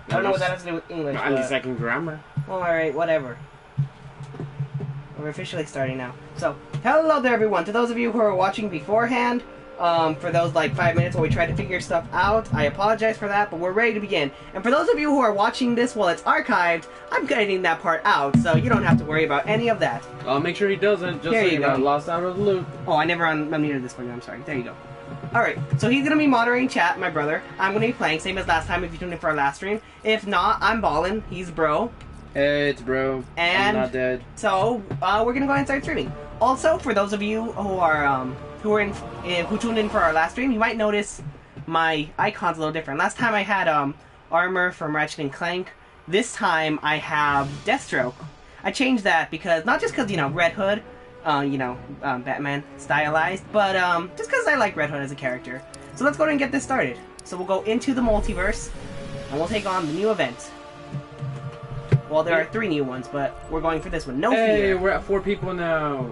I don't know what that has to do with English. I'm just second grammar. Well, alright, whatever. We're officially starting now. So, hello there everyone. To those of you who are watching beforehand, for those like 5 minutes while we try to figure stuff out, I apologize for that, but we're ready to begin. And for those of you who are watching this while it's archived, I'm cutting that part out, so you don't have to worry about any of that. I'll make sure he doesn't, just There so you you go. got lost out of the loop. Oh, I never unmuted this for you, I'm sorry. There you go. Alright, so he's gonna be moderating chat, my brother. I'm gonna be playing, same as last time if you tuned in for our last stream. If not, I'm ballin', he's bro. Hey, it's bro. And I'm not dead. So, we're gonna go ahead and start streaming. Also, for those of you who are, who tuned in for our last stream, you might notice my icon's a little different. Last time I had, armor from Ratchet and Clank. This time I have Deathstroke. I changed that because, not just because, you know, Red Hood, Batman stylized, but, just because I like Red Hood as a character. So let's go ahead and get this started. So we'll go into the multiverse, and we'll take on the new event. Well, there are 3 new ones, but we're going for this one. No Hey, fear. we're at 4 people now.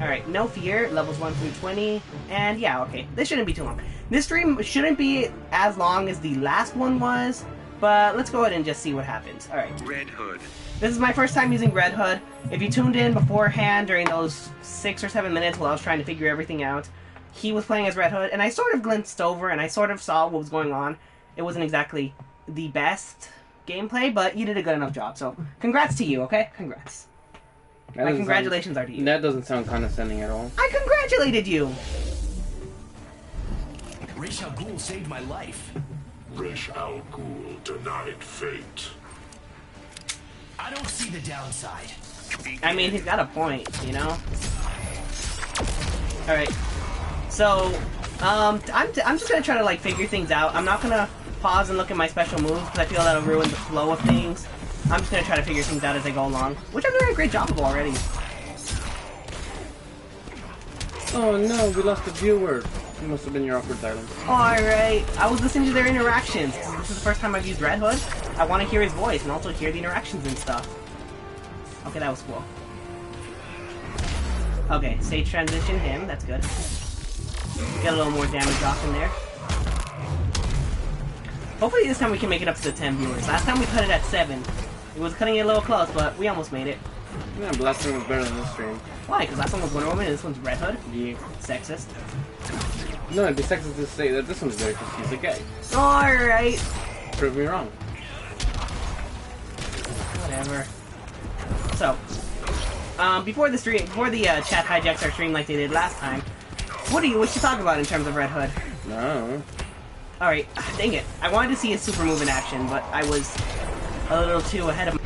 Alright, no fear. Levels 1 through 20. And yeah, okay. This shouldn't be too long. This stream shouldn't be as long as the last one was, but let's go ahead and just see what happens. Alright. Red Hood. This is my first time using Red Hood. If you tuned in beforehand during those 6 or 7 minutes while I was trying to figure everything out, he was playing as Red Hood, and I sort of glimpsed over and I sort of saw what was going on. It wasn't exactly the best gameplay, but you did a good enough job, so congrats to you, okay? Congrats. My congratulations are to you. That doesn't sound condescending at all. I congratulated you! Rish Al Ghul saved my life. Rish Al Ghul denied fate. I don't see the downside. I mean, he's got a point, you know? Alright. So, I'm just gonna try to, like, figure things out. I'm not gonna pause and look at my special moves, because I feel that'll ruin the flow of things. I'm just gonna try to figure things out as I go along, which I'm doing a great job of already. Oh no, we lost a viewer. It must have been your awkward silence. Alright, I was listening to their interactions. This is the first time I've used Red Hood. I want to hear his voice and also hear the interactions and stuff. Okay, that was cool. Okay, stage transition him, that's good. Get a little more damage off in there. Hopefully this time we can make it up to the 10 viewers. Last time we cut it at 7. It was cutting it a little close, but we almost made it. Yeah, but last one was better than this stream. Why? Because last one was Wonder Woman and this one's Red Hood? Yeah. Sexist. No, it'd be sexist to say that this one's better because he's a gay. Alright. Prove me wrong. Whatever. So, before the chat hijacks our stream like they did last time, what do you wish to talk about in terms of Red Hood? No. Alright, dang it. I wanted to see his super move in action, but I was a little too ahead of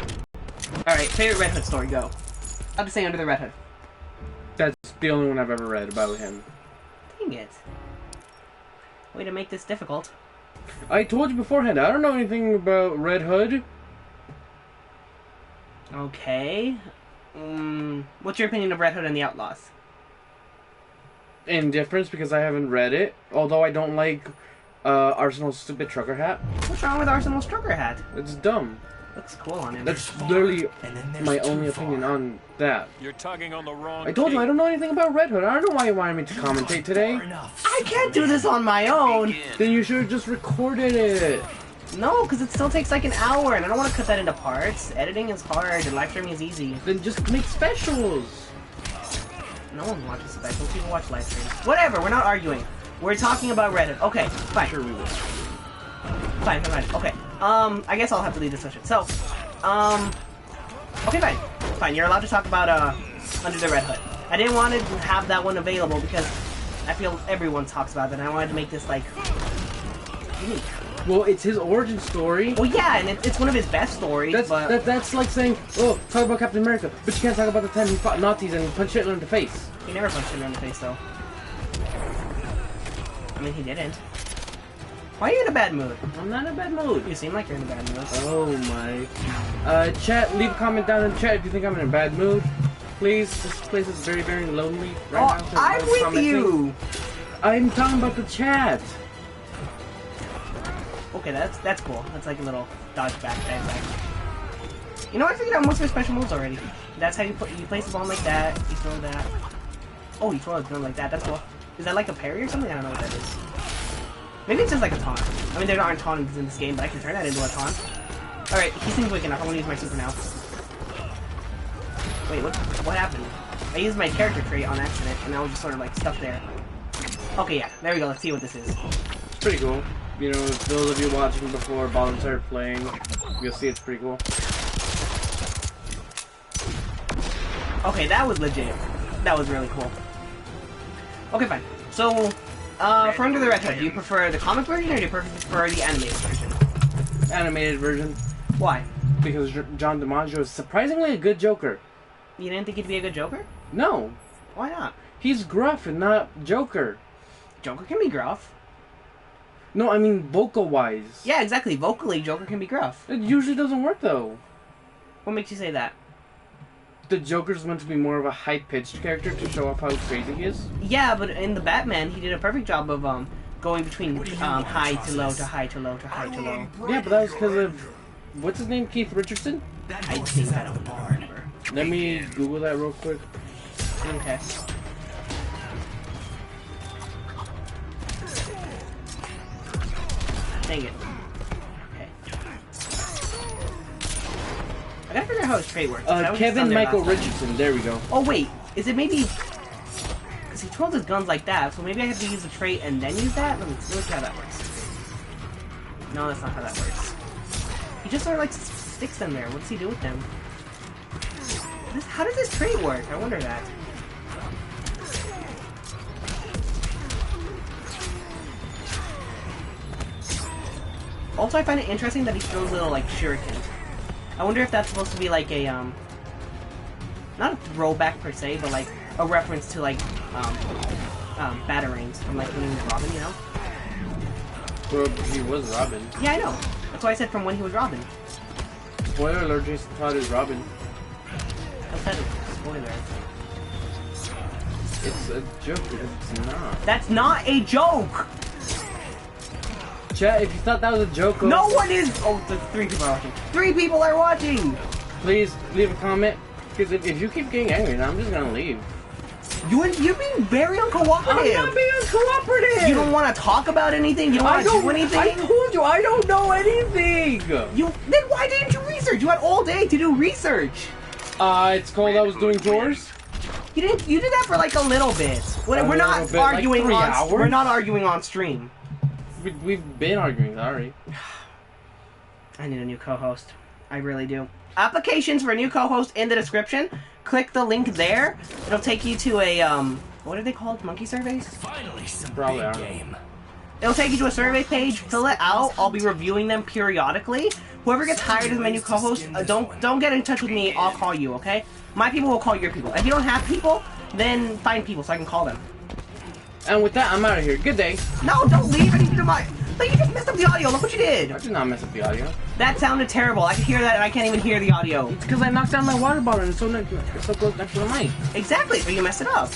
Alright, favorite Red Hood story, go. I'll just say Under the Red Hood. That's the only one I've ever read about him. Dang it. Way to make this difficult. I told you beforehand, I don't know anything about Red Hood. Okay. What's your opinion of Red Hood and the Outlaws? Indifference because I haven't read it. Although I don't like Arsenal's stupid trucker hat. What's wrong with Arsenal's trucker hat? It's dumb. Looks cool on him. That's literally my only opinion on that. You're tugging on the wrong. I told you I don't know anything about Red Hood. I don't know why you wanted me to commentate today. I can't do this on my own! Then you should have just recorded it. No, because it still takes like an hour, and I don't want to cut that into parts. Editing is hard, and live streaming is easy. Then just make specials. No one watches specials, people watch live streams. Whatever, we're not arguing. We're talking about Reddit. Okay, fine. Sure we will. Fine. Okay. I guess I'll have to leave this session. So, okay, fine. Fine, you're allowed to talk about, Under the Red Hood. I didn't want to have that one available because I feel everyone talks about it, and I wanted to make this, like, unique. Well, it's his origin story. Well, yeah, and it's one of his best stories, That's like saying, oh, talk about Captain America, but you can't talk about the time he fought Nazis and punched Hitler in the face. He never punched him in the face, though. I mean, he didn't. Why are you in a bad mood? I'm not in a bad mood. You seem like you're in a bad mood. Oh my. Chat, leave a comment down in the chat if you think I'm in a bad mood. Please, this place is very, very lonely right now. I'm with you! I'm talking about the chat. Okay, that's cool. That's like a little dodge back. You know, I figured out most of my special moves already. That's how you place the bomb like that, you throw that. Oh, you throw a gun like that, that's cool. Is that like a parry or something? I don't know what that is. Maybe it's just like a taunt. I mean, there aren't tauntings in this game, but I can turn that into a taunt. Alright, he seems weak enough. I want to use my super now. Wait, what happened? I used my character trait on accident, and I was just sort of like stuck there. Okay, yeah, there we go. Let's see what this is. It's pretty cool. You know, those of you watching before Bottom started playing, you'll see it's pretty cool. Okay, that was legit. That was really cool. Okay, fine. So, for Under the Red Hood, do you prefer the comic version or do you prefer the animated version? Animated version. Why? Because John DiMaggio is surprisingly a good Joker. You didn't think he'd be a good Joker? No. Why not? He's gruff and not Joker. Joker can be gruff. No, I mean vocal-wise. Yeah, exactly. Vocally, Joker can be gruff. It usually doesn't work, though. What makes you say that? The Joker's meant to be more of a high-pitched character to show off how crazy he is. Yeah, but in the Batman, he did a perfect job of going between high to low to high to low to high to low. Yeah, but that was because of... What's his name? Keith Richardson? That horse is out of the barn. Let me Google that real quick. Okay. Dang it. Okay. I gotta figure out how his trait works. That was just on Kevin there Michael last time. Richardson. There we go. Oh wait, is it maybe... Because he twirls his guns like that, so maybe I have to use the trait and then use that? Let me see how that works. No, that's not how that works. He just sort of like sticks them there. What does he do with them? How does this trait work? I wonder that. Also, I find it interesting that he throws little, like, shurikens. I wonder if that's supposed to be, like, a, not a throwback per se, but, like, a reference to, like, Batarangs from, like, when he was Robin, you know? Well, he was Robin. Yeah, I know. That's why I said from when he was Robin. Spoiler alert, Jason Todd is Robin. That's not a spoiler. It's a joke because it's not. That's not a joke! Chat, if you thought that was a joke... No one is... Oh, the 3 people are watching. 3 people are watching! Please, leave a comment. Because if you keep getting angry, now I'm just gonna leave. You're being very uncooperative. I'm not being uncooperative! You don't want to talk about anything? You don't want to do anything? I told you, I don't know anything! Then why didn't you research? You had all day to do research. It's called I was doing chores. You did that for like a little bit. We're not bit, like arguing 3 on. hours? We're not arguing on stream. We've been arguing, sorry. I need a new co-host. I really do. Applications for a new co-host in the description. Click the link there. It'll take you to a what are they called? Monkey surveys? Finally, some Probably big aren't. game. It'll take you to a survey page. Fill it out. I'll be reviewing them periodically. Whoever gets hired as my new co-host, don't get in touch with me. I'll call you, okay? My people will call your people. If you don't have people, then find people so I can call them. And with that, I'm out of here. Good day. No, don't leave. I need you to my. But you just messed up the audio. Look what you did. I did not mess up the audio. That sounded terrible. I could hear that, and I can't even hear the audio. It's because I knocked down my water bottle and it's so close next to the mic. Exactly, but you messed it up.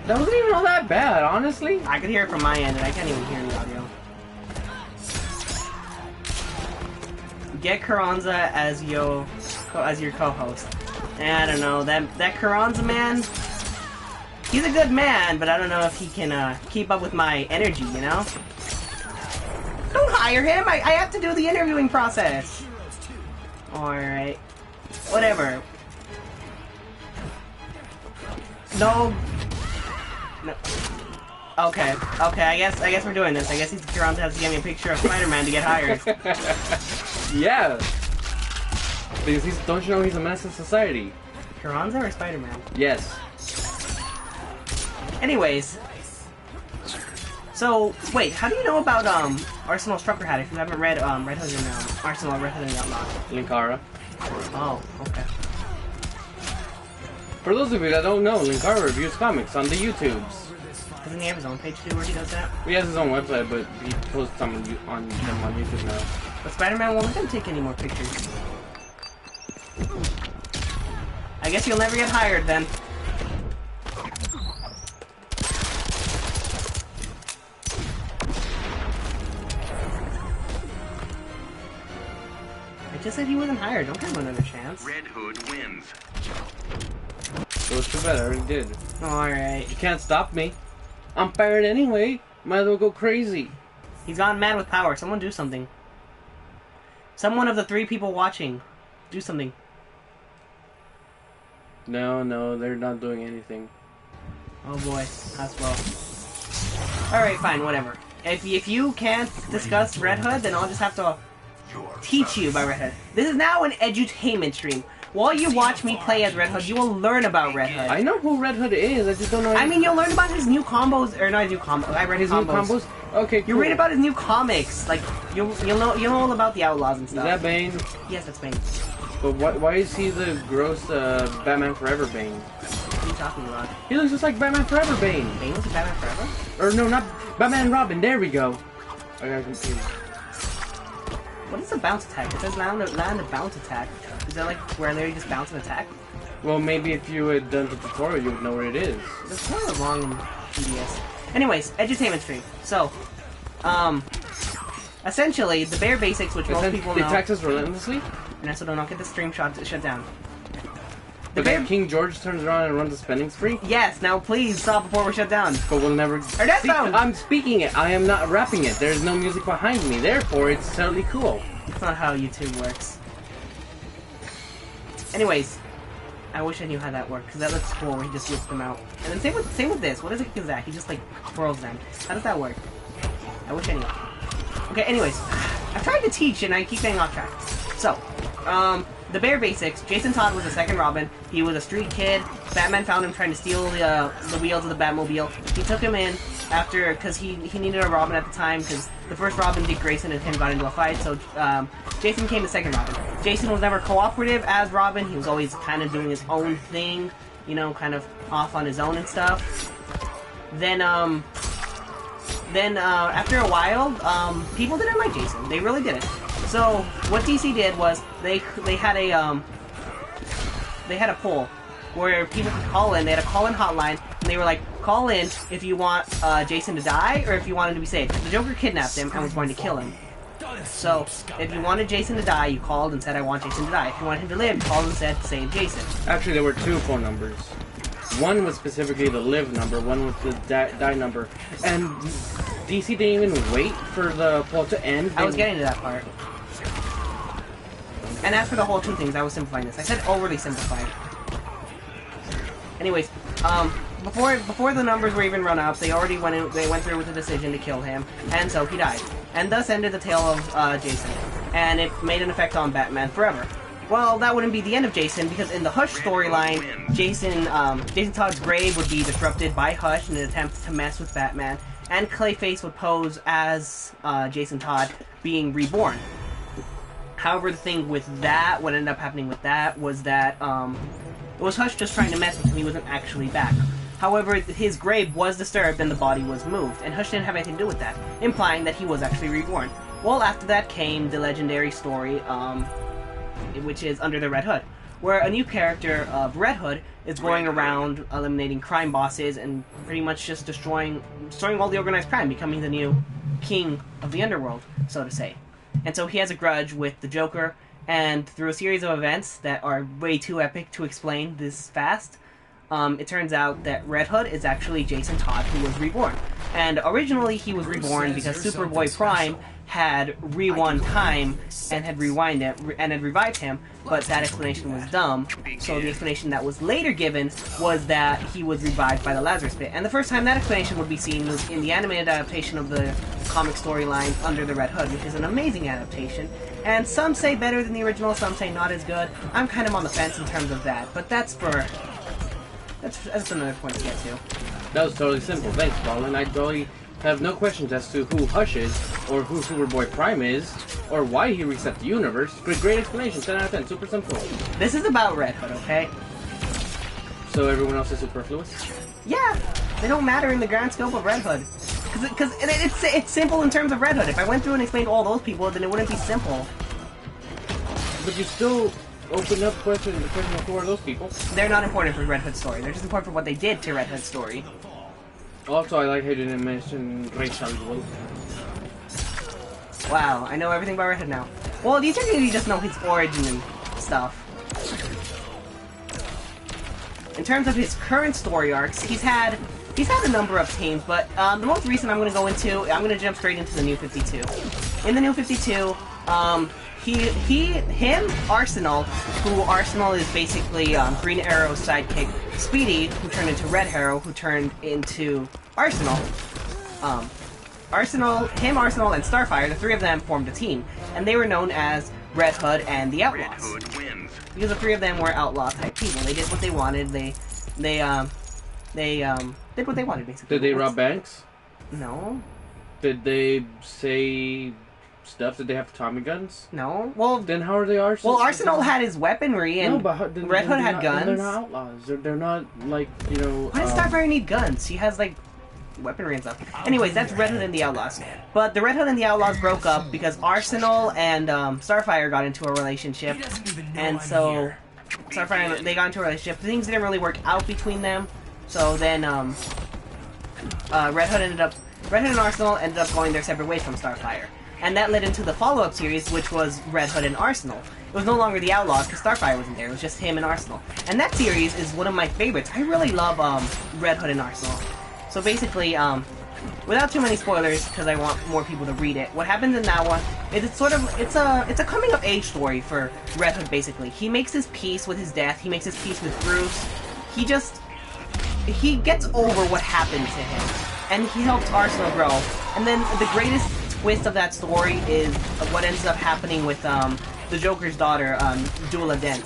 That wasn't even all that bad, honestly. I could hear it from my end, and I can't even hear the audio. Get Carranza as your co-host. I don't know, that Carranza man, he's a good man, but I don't know if he can keep up with my energy, you know? Don't hire him! I have to do the interviewing process! Alright. Whatever. No. Okay, I guess we're doing this. I guess he's Carranza has to give me a picture of Spider-Man to get hired. Yeah. Because don't you know he's a menace to society? Carranza or Spider-Man? Yes. Anyways. So, wait, how do you know about Arsenal Strucker Hat if you haven't read Red Hood and Arsenal Red Hood and Outlaw? Linkara. Oh, okay. For those of you that don't know, Linkara reviews comics on the YouTubes. Doesn't he have his own page too where he does that? He has his own website, but he posts some on them on YouTube now. But Spider-Man won't let them take any more pictures. I guess you'll never get hired then. I just said he wasn't hired. Don't give him another chance. Red Hood wins. So it's too bad, I already did. Alright. You can't stop me. I'm fired anyway. Might as well go crazy. He's gone mad with power. Someone do something. Someone of the 3 people watching, do something. No, they're not doing anything. Oh boy, that's well. Alright, fine, whatever. If you can't discuss Red Hood, then I'll just have to teach you about Red Hood. This is now an edutainment stream. While you watch me play as Red Hood, you will learn about Red Hood. I know who Red Hood is, I just don't know... I mean, you'll learn about his new combos, or not his new combos, I read his new combos. combos? Okay, cool. You read about his new comics, like, you'll know all about the Outlaws and Is stuff. that Bane? Yes, that's Bane. But why is he the gross Batman Forever Bane? What are you talking about? He looks just like Batman Forever Bane. Bane was a Batman Forever? Or no, not Batman and Robin, there we go. I got confused. What is a bounce attack? It says land a bounce attack. Is that like where I literally just bounce and attack? Well, maybe if you had done the tutorial, you would know what it is. That's kind of long and tedious. Anyways, edutainment stream. So, essentially, the bare basics, which most people They know. tax us relentlessly? And so don't get the stream shut down. But then King George turns around and runs a spending spree? Yes, now please stop before we're shut down. But we'll never... that See, sound! I'm speaking it. I am not rapping it. There's no music behind me. Therefore, it's totally cool. That's not how YouTube works. Anyways, I wish I knew how that worked, because that looks cool where he just whips them out. And then same with this. What is it that? He just like twirls them. How does that work? I wish I knew. Okay, anyways. I've tried to teach and I keep getting off track. So, the bare basics. Jason Todd was the second Robin. He was a street kid. Batman found him trying to steal the wheels of the Batmobile. He took him in after, because he needed a Robin at the time, because the first Robin, Dick Grayson, and him got into a fight, so Jason became the second Robin. Jason was never cooperative as Robin. He was always kind of doing his own thing, you know, kind of off on his own and stuff. Then after a while, people didn't like Jason. They really didn't. So what DC did was they had a poll where people could call in. They had a call-in hotline, and they were like, call in if you want Jason to die or if you want him to be saved. The Joker kidnapped him and was going to kill him. So if you wanted Jason to die, you called and said, I want Jason to die. If you wanted him to live, you called and said, save Jason. Actually, there were 2 phone numbers. One was specifically the live number, one was the die number. And DC didn't even wait for the poll to end. I was getting to that part. And as for the whole 2 things, I was simplifying this. I said overly simplified. Anyways, before the numbers were even run up, they went through with the decision to kill him, and so he died. And thus ended the tale of Jason. And it made an effect on Batman Forever. Well, that wouldn't be the end of Jason, because in the Hush storyline, Jason Todd's grave would be disrupted by Hush in an attempt to mess with Batman, and Clayface would pose as Jason Todd being reborn. However, the thing with that, what ended up happening with that, was that it was Hush just trying to mess with him. He wasn't actually back. However, his grave was disturbed and the body was moved, and Hush didn't have anything to do with that, implying that he was actually reborn. Well, after that came the legendary story, which is Under the Red Hood, where a new character of Red Hood is going around eliminating crime bosses and pretty much just destroying all the organized crime, becoming the new king of the underworld, so to say. And so he has a grudge with the Joker, and through a series of events that are way too epic to explain this fast, it turns out that Red Hood is actually Jason Todd, who was reborn. And originally he was reborn because Superboy Prime had re-won time and had revived him, but that explanation was dumb. So the explanation that was later given was that he was revived by the Lazarus Pit. And the first time that explanation would be seen was in the animated adaptation of the comic storyline Under the Red Hood, which is an amazing adaptation. And some say better than the original, some say not as good. I'm kind of on the fence in terms of that, but that's another point to get to. That was totally simple. Thanks, Colin. I totally have no questions as to who Hush is, or who Superboy Prime is, or why he reset the universe. But great explanation, 10 out of 10, super simple. This is about Red Hood, okay? So everyone else is superfluous? Yeah, they don't matter in the grand scope of Red Hood. Because it's simple in terms of Red Hood. If I went through and explained all those people, then it wouldn't be simple. But you still open up the question of who are those people? They're not important for Red Hood's story. They're just important for what they did to Red Hood's story. Also, I like how you didn't mention Ra's al Ghul. Wow, I know everything about Red Hood now. Well, these are you just know his origin and stuff. In terms of his current story arcs, he's had He's had a number of teams, but the most recent I'm going to jump straight into the New 52. In the New 52, Arsenal, who Arsenal is basically Green Arrow's sidekick, Speedy, who turned into Red Arrow, who turned into Arsenal. Arsenal, and Starfire, the three of them formed a team, and they were known as Red Hood and the Outlaws. Because the three of them were outlaw-type people. They did what they wanted. They did what they wanted, basically. Did they rob banks? No. Did they say stuff? Did they have Tommy guns? No. Well, then how are they Arsenal? Well, Arsenal had his weaponry, and Red Hood had guns. They're not outlaws. They're not, like, you know... Why does Starfire need guns? She has, like, weaponry and stuff. Anyways, that's Red Hood and the Outlaws. But the Red Hood and the Outlaws broke up because Arsenal and Starfire got into a relationship. And so, Starfire, they got into a relationship. Things didn't really work out between them. So then, Red Hood and Arsenal ended up going their separate ways from Starfire. And that led into the follow-up series, which was Red Hood and Arsenal. It was no longer the Outlaws, because Starfire wasn't there. It was just him and Arsenal. And that series is one of my favorites. I really love Red Hood and Arsenal. So basically, without too many spoilers, because I want more people to read it, what happens in that one is it's a coming-of-age story for Red Hood, basically. He makes his peace with his death. He makes his peace with Bruce. He gets over what happened to him, and he helps Arsenal grow. And then the greatest twist of that story is what ends up happening with the Joker's daughter, Duela Dent.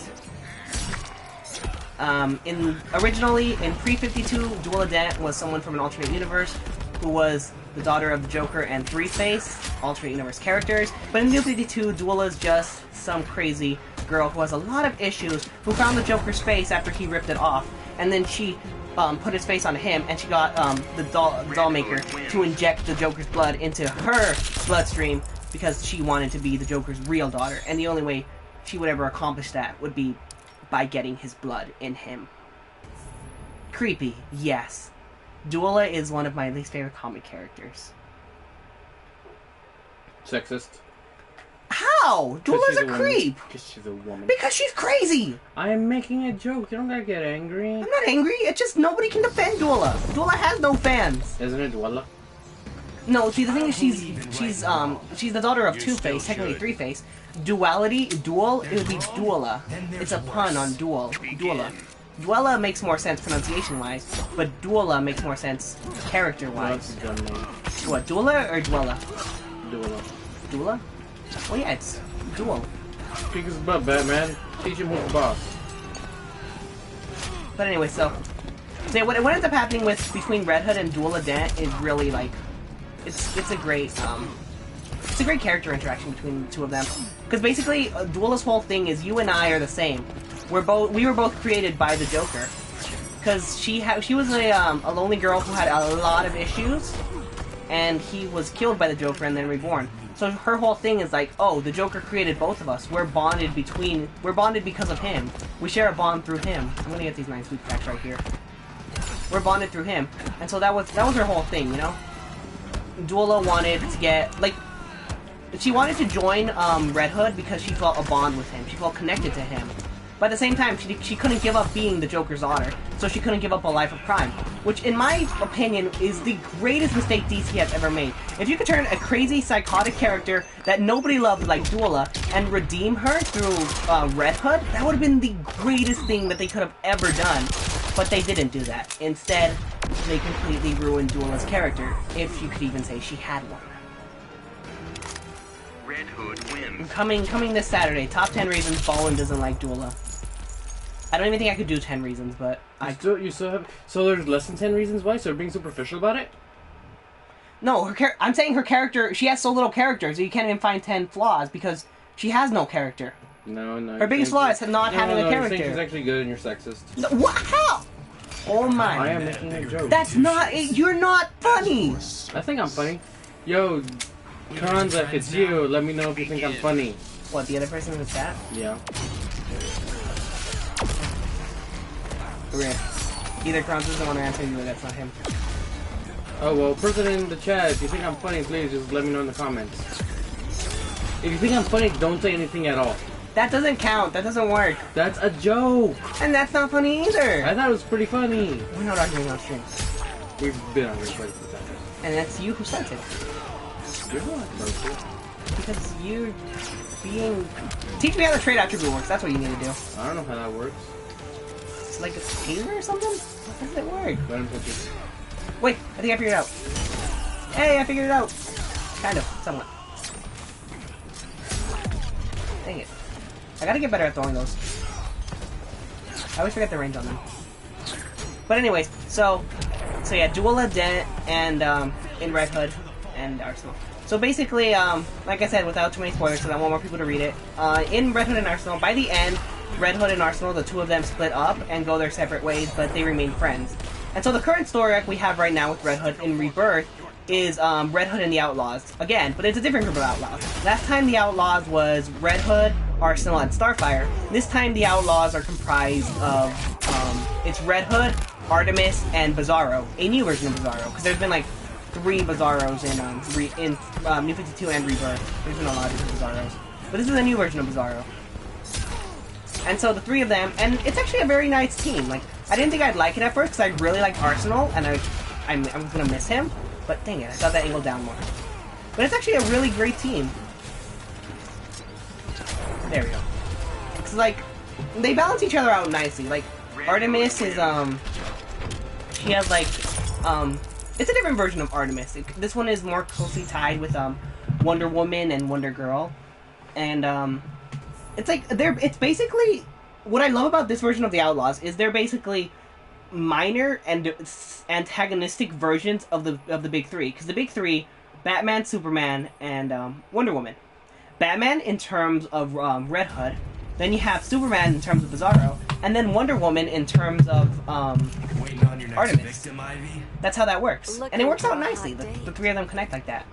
Originally, in pre-52, Duela Dent was someone from an alternate universe who was the daughter of the Joker and Three-Face, alternate universe characters. But in New 52, Duela is just some crazy girl who has a lot of issues, who found the Joker's face after he ripped it off. And then she put his face on him, and she got the doll maker to inject the Joker's blood into her bloodstream because she wanted to be the Joker's real daughter. And the only way she would ever accomplish that would be by getting his blood in him. Creepy, yes. Duela is one of my least favorite comic characters. Sexist. How? Duela's a creep! Because she's a woman. Because she's crazy! I am making a joke. You don't gotta get angry. I'm not angry. It's just nobody can defend Duela. Duela has no fans. Isn't it Duela? No, see, the thing is, she's the daughter of Two-Face, technically Three-Face. Duality, dual, it would be Duela. It's a pun on dual. Duela. Duela makes more sense pronunciation-wise, but Duela makes more sense character-wise. What, Duela or Duela? Duela. Duela? Well, yeah, it's dual. Kick his butt, Batman. Teach him who's the boss. But anyway, so what ends up happening between Red Hood and Duela Dent is really like it's a great character interaction between the two of them. Because basically, Duela's whole thing is you and I are the same. We were both created by the Joker. Because she was a lonely girl who had a lot of issues, and he was killed by the Joker and then reborn. So her whole thing is like, oh, the Joker created both of us. We're bonded because of him. We share a bond through him. I'm gonna get these nice loot packs right here. We're bonded through him, and so that was her whole thing, you know. Duela wanted to get she wanted to join Red Hood because she felt a bond with him. She felt connected to him. But at the same time, she couldn't give up being the Joker's daughter, so she couldn't give up a life of crime. Which, in my opinion, is the greatest mistake DC has ever made. If you could turn a crazy, psychotic character that nobody loved, like Duela, and redeem her through Red Hood, that would have been the greatest thing that they could have ever done. But they didn't do that. Instead, they completely ruined Duela's character, if you could even say she had one. Red Hood wins. Coming this Saturday, top 10 reasons Ballin doesn't like Duela. I don't even think I could do 10 reasons, but You still have... So there's less than 10 reasons why? So you're being superficial about it? No, I'm saying her character, she has so little character, so you can't even find 10 flaws, because she has no character. No. Her biggest flaw is not having a character. You're saying she's actually good and you're sexist. No, what? How? Oh my. I am making a joke. That's not... You're not funny! I think I'm funny. Yo, Kranza, if it's you, let me know if you think I'm funny. What, the other person in the chat? Yeah. Rip. Either Kronz doesn't want to answer you or that's not him. Oh, well, person in the chat, if you think I'm funny, please just let me know in the comments. If you think I'm funny, don't say anything at all. That doesn't count. That doesn't work. That's a joke. And that's not funny either. I thought it was pretty funny. We're not arguing on stream. We've been on this quite a few times. And that's you who sent it. You're the one that knows it. Because you're being... Teach me how the trade attribute works. That's what you need to do. I don't know how that works. It's like a tailor or something? How does it work? Let him touch it. Wait, I think I figured it out. Hey, I figured it out. Kind of, somewhat. Dang it. I gotta get better at throwing those. I always forget the range on them. But anyways, so yeah, Duela Dent and in Red Hood and Arsenal. So basically, like I said, without too many spoilers, because I want more people to read it, in Red Hood and Arsenal, by the end, Red Hood and Arsenal, the two of them split up and go their separate ways, but they remain friends. And so the current story arc we have right now with Red Hood in Rebirth is Red Hood and the Outlaws. Again, but it's a different group of Outlaws. Last time the Outlaws was Red Hood, Arsenal, and Starfire. This time the Outlaws are comprised of, it's Red Hood, Artemis, and Bizarro. A new version of Bizarro, because there's been like 3 Bizarros in New 52 and Rebirth. There's been a lot of different Bizarros. But this is a new version of Bizarro. And so the 3 of them, and it's actually a very nice team. Like, I didn't think I'd like it at first, because I really liked Arsenal, and I was gonna miss him. But dang it, I thought that angled down more. But it's actually a really great team. There we go. It's like, they balance each other out nicely. Like, Artemis is, she has like, it's a different version of Artemis. This one is more closely tied with, Wonder Woman and Wonder Girl. And, it's like, it's basically, what I love about this version of the Outlaws is they're basically minor and antagonistic versions of the big 3. Because the big 3, Batman, Superman, and Wonder Woman. Batman in terms of Red Hood, then you have Superman in terms of Bizarro, and then Wonder Woman in terms of Waiting on your next Artemis. victim, Ivy. That's how that works, and it works out nicely. The 3 of them connect like that.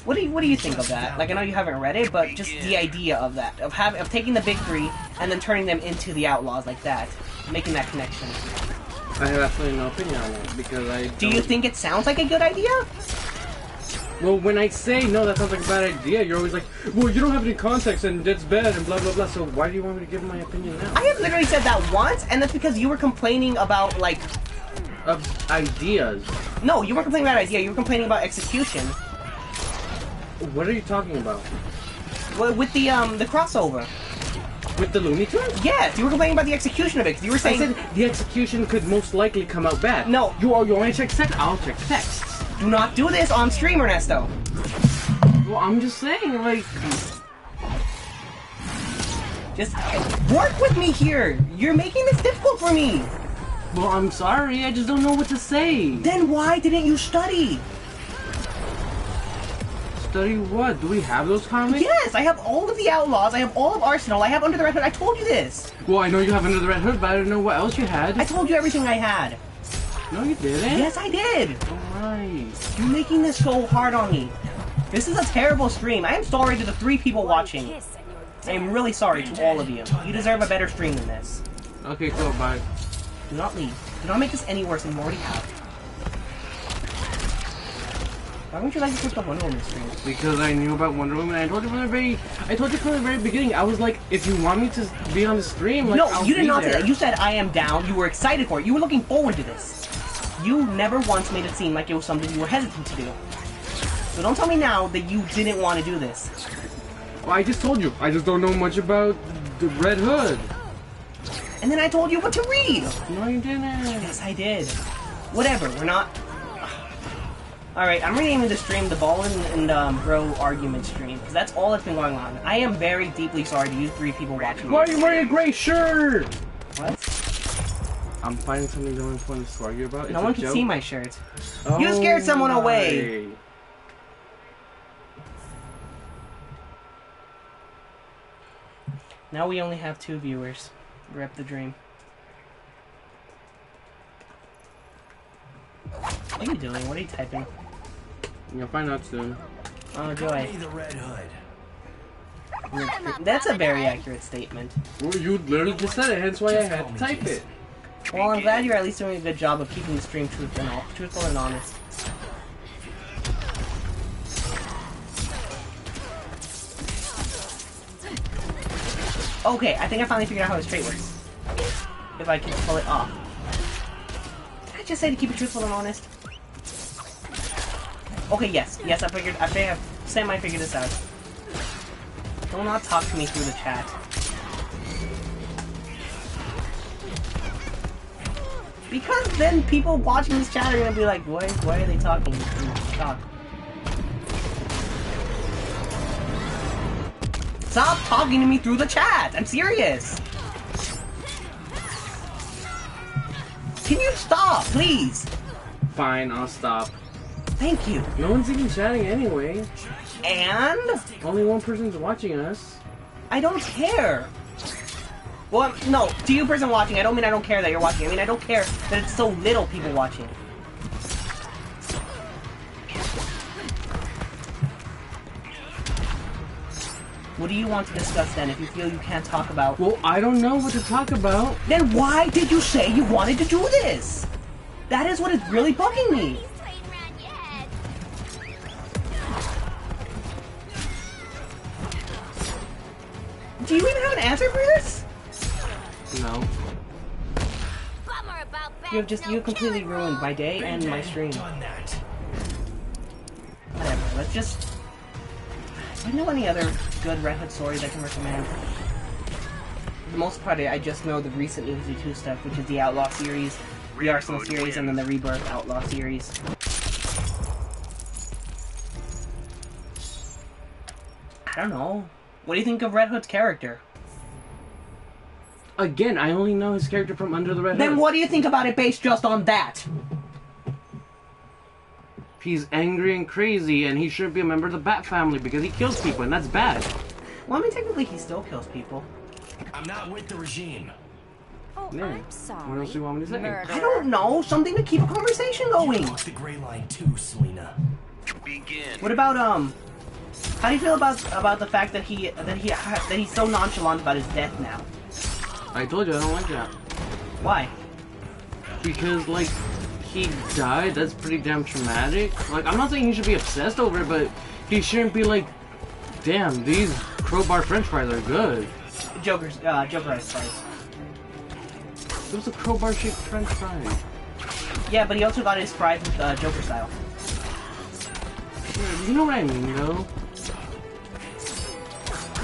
What do you think of that? Like, I know you haven't read it, but just the idea of that, of taking the big 3 and then turning them into the Outlaws like that, making that connection. I have absolutely no opinion on it because I. Do you think it sounds like a good idea? Well, when I say no, that sounds like a bad idea, you're always like, well, you don't have any context and it's bad and blah blah blah. So why do you want me to give my opinion now? I have literally said that once, and that's because you were complaining about like. Of ideas. No, you weren't complaining about idea. You were complaining about execution. What are you talking about? Well, with the crossover. With the Looney Tunes? Yes, you were complaining about the execution of it. 'Cause you were saying I said the execution could most likely come out bad. No. You want to check text? I'll check text. do not do this on stream, Ernesto. Well, I'm just saying, like. Just work with me here. You're making this difficult for me. Well, I'm sorry. I just don't know what to say. Then why didn't you study? Study what? Do we have those comics? Yes, I have all of the Outlaws. I have all of Arsenal. I have Under the Red Hood. I told you this. Well, I know you have Under the Red Hood, but I didn't know what else you had. I told you everything I had. No, you didn't. Yes, I did. Alright. You're making this so hard on me. This is a terrible stream. I am sorry to the 3 people watching. I am really sorry to all of you. You deserve a better stream than this. Okay, cool, bye. Do not leave. Do not make this any worse than you already have. Why wouldn't you like to put the Wonder Woman stream? Because I knew about Wonder Woman. I told you from the very beginning. I was like, if you want me to be on the stream, like, No, I'll you did be not there. say that. You said I am down. You were excited for it. You were looking forward to this. You never once made it seem like it was something you were hesitant to do. So don't tell me now that you didn't want to do this. Well, I just told you. I just don't know much about the Red Hood. And then I told you what to read. No, you didn't. Yes, I did. Whatever. We're not. Alright, I'm renaming the stream the Ball and Bro Argument stream, because that's all that's been going on. I am very deeply sorry to you 3 people watching. Why are you wearing a gray shirt? What? I'm finding something no one wants to argue about. No one can see my shirt. Oh, You scared someone away. my. Now we only have 2 viewers. Rep the dream. What are you doing? What are you typing? You'll find out soon. Oh, Call Joy. me the Red Hood. That's a very accurate statement. Well, you literally just said it, hence why I had to type it. Well, I'm glad you're at least doing a good job of keeping the stream truthful and honest. Okay, I think I finally figured out how this trait works. If I can pull it off. Did I just say to keep it truthful and honest? Okay, yes, I think Sam, I figured this out. Do not talk to me through the chat. Because then people watching this chat are gonna be like, why are they talking? Talk. Stop talking to me through the chat! I'm serious! Can you stop, please? Fine, I'll stop. Thank you. No one's even chatting anyway. And? Only one person's watching us. I don't care. Well, no, to you person watching, I don't mean I don't care that you're watching. I mean I don't care that it's so little people watching. What do you want to discuss then if you feel you can't talk about? Well, I don't know what to talk about. Then why did you say you wanted to do this? That is what is really bugging me. Do you even have an answer for this? No. You completely ruined my day and my stream. Whatever, let's just... Do you know any other good Red Hood stories I can recommend? For the most part, I just know the recent Uzi 2 stuff, which is the Outlaw series, the Arsenal series, and then the Rebirth Outlaw series. I don't know. What do you think of Red Hood's character? Again, I only know his character from Under the Red Hood. Then what do you think about it based just on that? He's angry and crazy, and he shouldn't be a member of the Bat family because he kills people, and that's bad. Well, I mean, technically, he still kills people. I'm not with the regime. Oh, Yeah. I'm sorry. What else do you want me to say? Murderer. I don't know. Something to keep a conversation going. You walk the gray line too, Selena. What about how do you feel about the fact that he's so nonchalant about his death now? I told you I don't like that. Why? Because, like, he died, that's pretty damn traumatic. Like, I'm not saying he should be obsessed over it, but he shouldn't be like, damn, these crowbar french fries are good. Joker's fries. It was a crowbar-shaped french fry. Yeah, but he also got his fries with Joker style. Yeah, you know what I mean, though?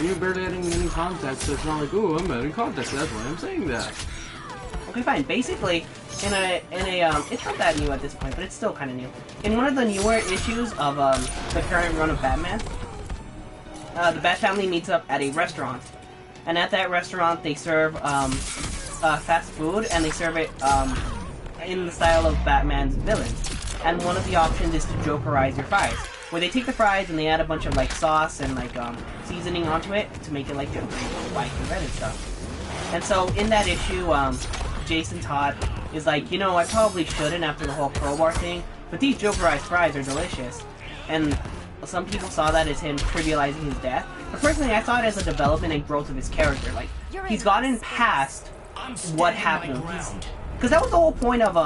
You're barely adding any context, so it's not like, oh, I'm adding context, that's why I'm saying that. Okay, fine. Basically, it's not that new at this point, but it's still kind of new. In one of the newer issues of the current run of Batman, the Bat family meets up at a restaurant, and at that restaurant they serve fast food, and they serve it in the style of Batman's villains. And one of the options is to Jokerize your fries, where they take the fries and they add a bunch of like sauce and like seasoning onto it to make it like Joker, white and red and stuff. And so in that issue, Jason Todd is like, you know, I probably shouldn't after the whole crowbar thing, but these Jokerized fries are delicious. And some people saw that as him trivializing his death. But personally, I saw it as a development and growth of his character. Like, he's gotten past what happened. Because that was the whole point of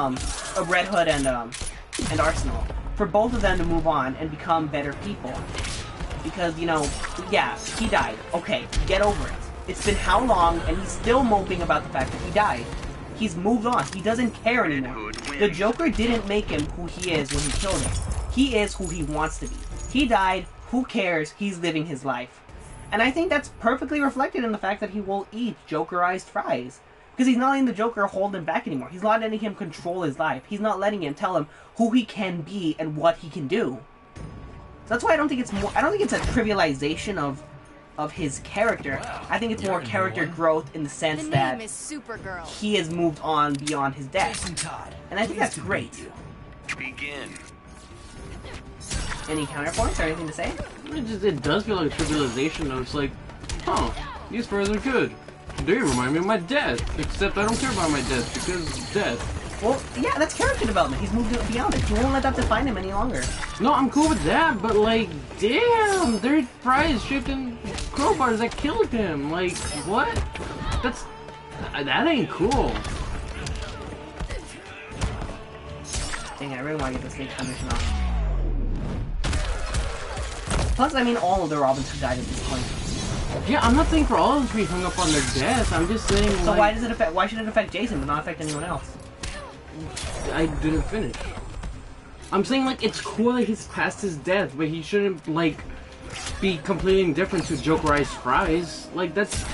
Red Hood and Arsenal. For both of them to move on and become better people. Because, you know, yeah, he died. Okay, get over it. It's been how long, and he's still moping about the fact that he died. He's moved on. He doesn't care anymore. The Joker didn't make him who he is when he killed him. He is who he wants to be. He died. Who cares? He's living his life. And I think that's perfectly reflected in the fact that he will eat Jokerized fries. Because he's not letting the Joker hold him back anymore. He's not letting him control his life. He's not letting him tell him who he can be and what he can do. So that's why I don't think it's a trivialization of his character. I think it's more character growth in the sense that he has moved on beyond his death. And I think that's great. Begin. Any counterpoints or anything to say? It does feel like a trivialization, though. It's like, huh, these fries are good. They remind me of my dad, except I don't care about my dad because death. Well, yeah, that's character development. He's moved beyond it. He won't let that define him any longer. No, I'm cool with that, but like, damn, they're fries shaped in crowbars that killed him. Like, what? That ain't cool. Dang, I really want to get this thing condition off. Plus, I mean, all of the Robins who died at this point. Yeah, I'm not saying for all of them to be hung up on their death. I'm just saying. So like, why should it affect Jason but not affect anyone else? I didn't finish. I'm saying, like, it's cool that he's past his death, but he shouldn't, like, be completely indifferent to Jokerized fries. Like, that's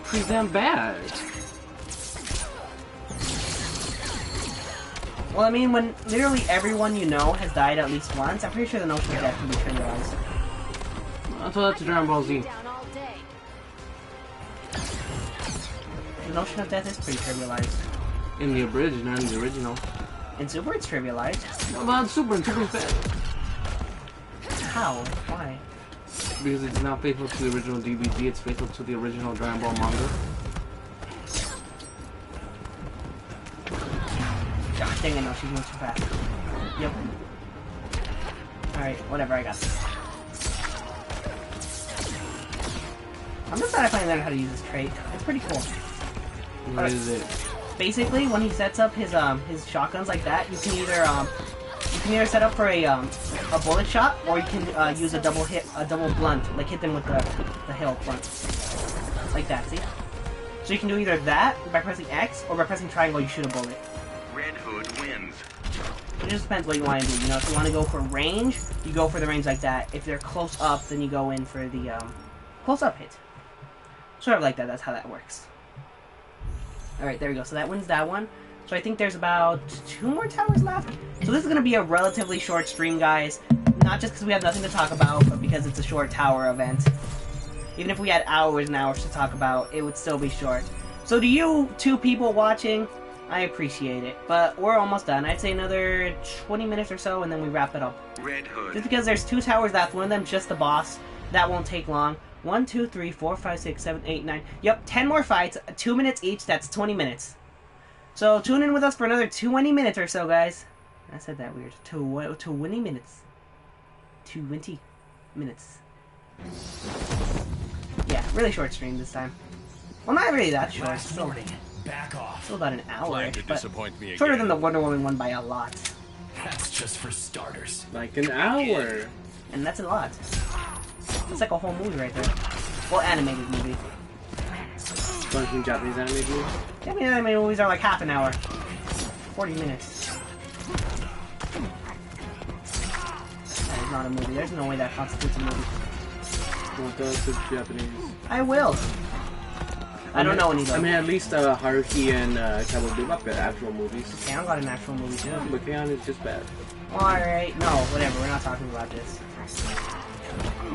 pretty damn bad. Well, I mean, when literally everyone you know has died at least once, I'm pretty sure the notion of death can be trivialized. I'll tell that to Dragon Ball Z. The notion of death is pretty trivialized. In the abridged, not in the original. In Super, it's trivialized. What about Super? And Super's bad. How? Why? Because it's not faithful to the original DVD, it's faithful to the original Dragon Ball manga. God dang it, no, she's moving too fast. Yep. Alright, whatever, I got this. I'm just glad I finally learned how to use this trait. It's pretty cool. What is it? Basically, when he sets up his shotguns like that, you can either set up for a bullet shot, or you can use a double blunt, like hit them with the hill blunt, like that. See? So you can do either that by pressing X, or by pressing triangle, you shoot a bullet. Red Hood wins. It just depends what you want to do. You know, if you want to go for range, you go for the range like that. If they're close up, then you go in for the close up hit. Sort of like that. That's how that works. Alright, there we go. So that wins that one. So I think there's about 2 more towers left. So this is going to be a relatively short stream, guys. Not just because we have nothing to talk about, but because it's a short tower event. Even if we had hours and hours to talk about, it would still be short. So to you 2 people watching, I appreciate it. But we're almost done. I'd say another 20 minutes or so, and then we wrap it up. Red Hood. Just because there's 2 towers left, one of them just the boss. That won't take long. 1, 2, 3, 4, 5, 6, 7, 8, 9. Yep, 10 more fights. 2 minutes each. That's 20 minutes. So tune in with us for another 20 minutes or so, guys. I said that weird. 20 minutes. 20 minutes. Yeah, really short stream this time. Well, not really that short. Last warning. Back off. Still about an hour, Plan to but disappoint me shorter again. than the Wonder Woman one by a lot. That's just for starters. Like an hour. And that's a lot. It's like a whole movie right there. Well, animated movie. Bunch of Japanese anime movies. I mean, animated movies are like half an hour. 40 minutes. That is not a movie. There's no way that constitutes a movie. Well, those are Japanese. I will. I don't know any of I them. mean, at least Haruhi and Cowboy Bebop got actual movies. Kaon got an actual movie too. But Kaon is just bad. Alright, no, whatever. We're not talking about this.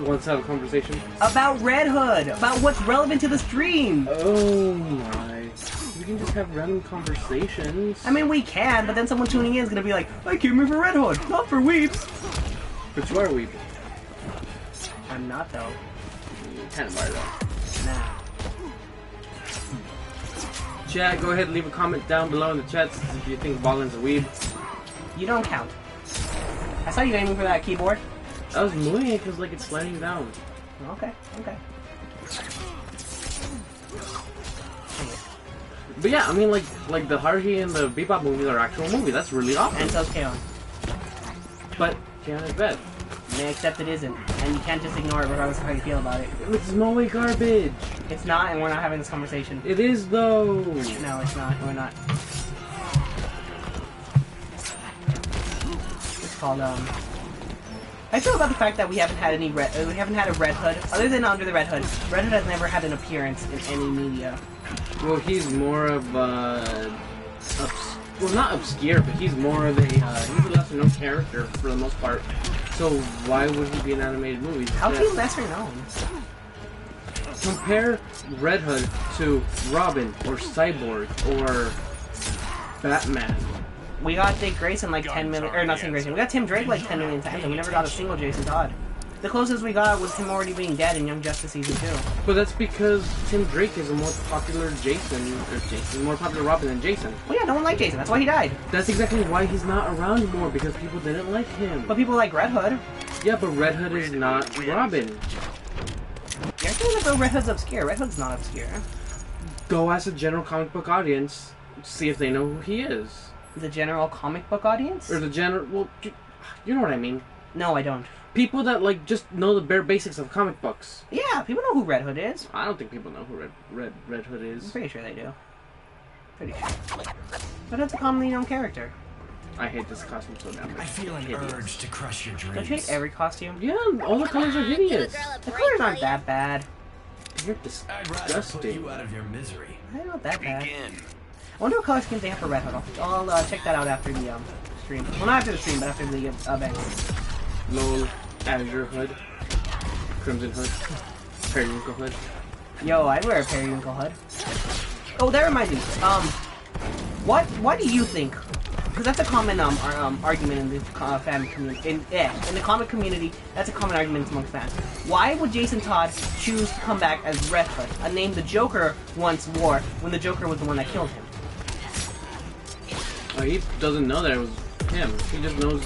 Let's have a conversation. About Red Hood! About what's relevant to the stream! Oh my. We can just have random conversations. I mean, we can, but then someone tuning in is gonna be like, I came here for Red Hood, not for weeps! But you are weep. I'm not, though. You kind of are though. Nah. Chat, go ahead and leave a comment down below in the chat if you think Ballin's a weeb. You don't count. I saw you aiming for that keyboard. I was moving it because like it's sliding down. Okay, okay. But yeah, I mean like the Haruhi and the Bebop movies are actual movies. That's really awesome. And so's Kaon. But Kaon is bad. Yeah, except it isn't. And you can't just ignore it regardless of how you feel about it. It's Moe garbage. It's not, and we're not having this conversation. It is though. No, it's not. We're not. It's called, I feel about the fact that we haven't had any we haven't had a Red Hood, other than Under the Red Hood. Red Hood has never had an appearance in any media. Well, he's more of well, not obscure, but he's more of he's a lesser known character for the most part. So why would he be in animated movies? How's he lesser known? Compare Red Hood to Robin or Cyborg or Batman. We got Dick Grayson like 10 million, or not Tim Grayson, we got Tim Drake like 10 million times, and we never got a single Jason Todd. The closest we got was him already being dead in Young Justice Season 2. But that's because Tim Drake is a more popular more popular Robin than Jason. Well, yeah, no one liked Jason, that's why he died. That's exactly why he's not around anymore, because people didn't like him. But people like Red Hood. Yeah, but Red Hood is not Robin. You're saying that Red Hood's obscure. Red Hood's not obscure. Go ask a general comic book audience, see if they know who he is. The general comic book audience? Or the general, well, you know what I mean. No, I don't. People that, like, just know the bare basics of comic books. Yeah, people know who Red Hood is. I don't think people know who Red Hood I'm is. pretty sure they do. Pretty sure. Red Hood's a commonly known character. I hate this costume so damn much. I feel an Hideous. urge to crush your Don't you hate dreams. every costume? Yeah, all the colors are hideous. The colors aren't that bad. You're I'd rather put disgusting. you out of your misery. They're not that bad. Begin. I wonder what color skins they have for Red Hood. I'll check that out after the stream. Well, not after the stream, but after the event. Lol, Azure Hood, Crimson Hood, Periwinkle Hood. Yo, I'd wear a periwinkle hood. Oh, that reminds me. What do you think? Because that's a common argument in the fan community. In the comic community, that's a common argument amongst fans. Why would Jason Todd choose to come back as Red Hood, a name the Joker once wore when the Joker was the one that killed him? He doesn't know that it was him. He just knows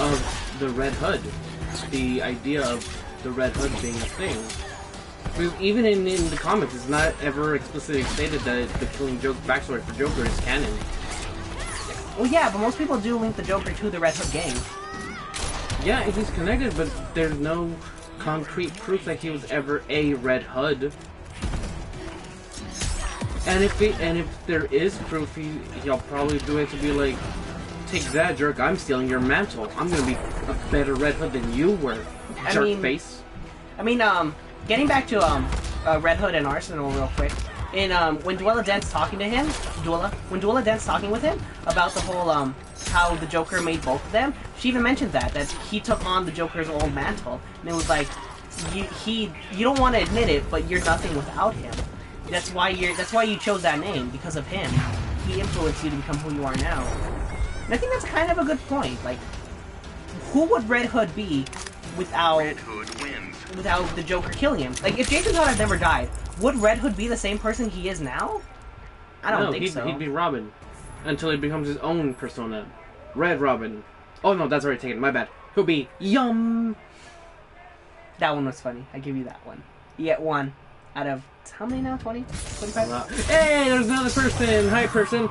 of the Red Hood. The idea of the Red Hood being a thing. Because even in the comics, it's not ever explicitly stated that the Killing Joke backstory for Joker is canon. Well, yeah, but most people do link the Joker to the Red Hood gang. Yeah, he's connected, but there's no concrete proof that he was ever a Red Hood. And if there is proof, he'll probably do it to be like, take that, jerk! I'm stealing your mantle. I'm gonna be a better Red Hood than you were, jerk face. I mean, getting back to Red Hood and Arsenal real quick. In when Duella Dent's talking to him, when Duella Dent's talking with him about the whole how the Joker made both of them, she even mentioned that he took on the Joker's old mantle, and it was like, you don't want to admit it, but you're nothing without him. That's why you chose that name, because of him. He influenced you to become who you are now. And I think that's kind of a good point. Like, who would Red Hood be without Red Hood wins. without the Joker killing him? Like, if Jason Todd had never died, would Red Hood be the same person he is now? I don't think so. He'd be Robin until he becomes his own persona, Red Robin. Oh no, that's already taken. My bad. He'll be Yum. That one was funny. I give you that one. You get one out of how many now? 20? 25? Hey, there's another person. Hi, person.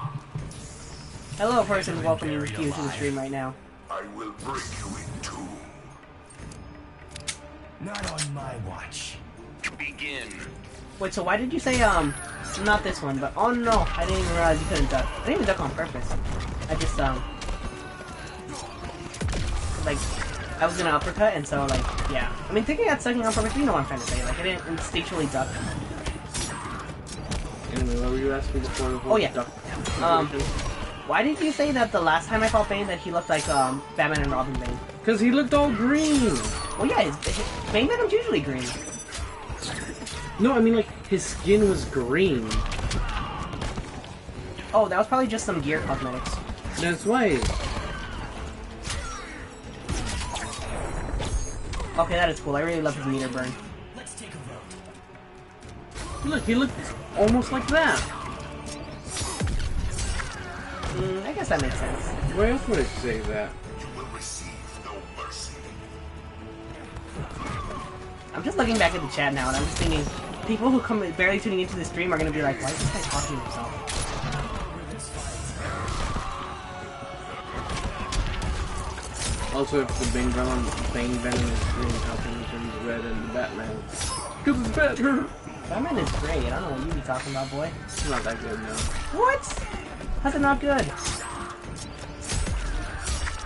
Hello, person. Welcome you to the stream right now. I will break you in two. Not on my watch. Begin. Wait, so why did you say not this one? But oh no, I didn't even realize you couldn't duck. I didn't even duck on purpose. I just like I was gonna uppercut, and so like yeah. I mean, thinking about sucking on purpose, you know what I'm trying to say. Like I didn't instinctually duck. Anyway, what were you asking before the whole Oh yeah. duck? Why did you say that the last time I fought Bane that he looked like Batman and Robin Bane? Because he looked all green. Well, yeah, Bane Venom's usually green. No, I mean like his skin was green. Oh, that was probably just some gear cosmetics. That's why. Okay, that is cool. I really love his meter burn. Let's take a vote. Look, he looked almost like that. I guess that makes sense. Where else would I say that? You will receive no mercy. I'm just looking back at the chat now, and I'm just thinking, people who come barely tuning into the stream are going to be like, why is this guy talking to himself? Also, if the Bane Venom is green, how can it turn red and Batman? Because it's better. Batman is great. I don't know what you be talking about, boy. It's not that good now. What? How's it not good?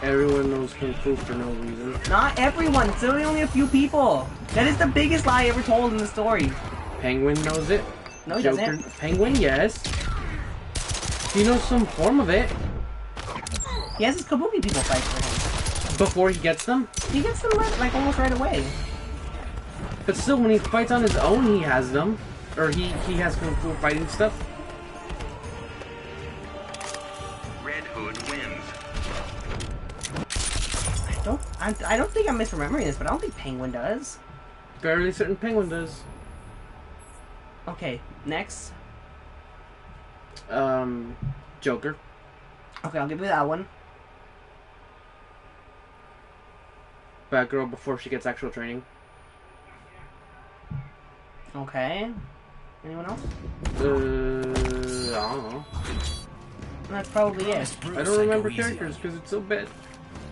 Everyone knows Kung Fu for no reason. Not everyone. It's only a few people. That is the biggest lie ever told in the story. Penguin knows it. No, he Joker. doesn't. Penguin, yes. He knows some form of it. He has his Kabuki people fight for him. Before he gets them. He gets them like almost right away. But still, when he fights on his own, he has them. Or he has Kung Fu fighting stuff. Red Hood wins. I don't think I'm misremembering this, but I don't think Penguin does. Fairly certain Penguin does. Okay, next. Joker. Okay, I'll give you that one. Batgirl before she gets actual training. Okay. Anyone else? I don't know. That's probably it. I don't remember characters because it's so bad.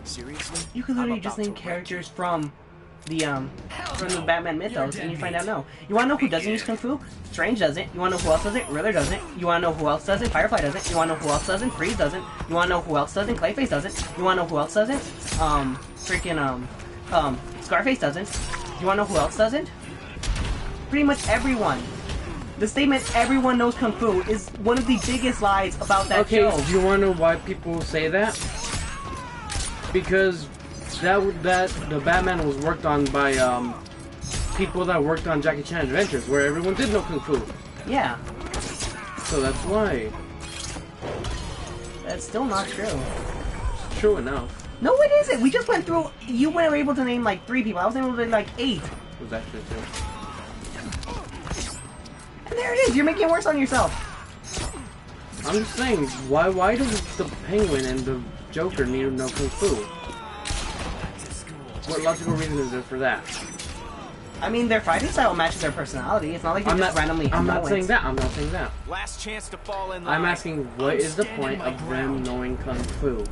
Seriously? You could literally just name characters from from the Batman mythos, and you find out no. You wanna know who doesn't use Kung Fu? Strange doesn't. You wanna know who else does it? Riddler doesn't. You wanna know who else doesn't? Firefly doesn't. You wanna know who else doesn't? Freeze doesn't. You wanna know who else doesn't? Clayface doesn't. You wanna know who else doesn't? Scarface doesn't. You wanna know who else doesn't? Pretty much everyone. The statement "everyone knows Kung Fu" is one of the biggest lies about that show. Okay, do you want to know why people say that? Because the Batman was worked on by people that worked on Jackie Chan Adventures, where everyone did know Kung Fu. Yeah. So that's why. That's still not true. It's true enough. No, it isn't. We just went through. You were able to name like 3 people. I was able to name like 8. It was actually true. And there it is. You're making it worse on yourself. I'm just saying, why do the Penguin and the Joker need to know Kung Fu? What logical reason is there for that? I mean, their fighting style matches their personality. It's not like they just randomly. I'm not saying that. I'm not saying that. Last chance to fall in line. I'm asking, what is the point of them knowing Kung Fu?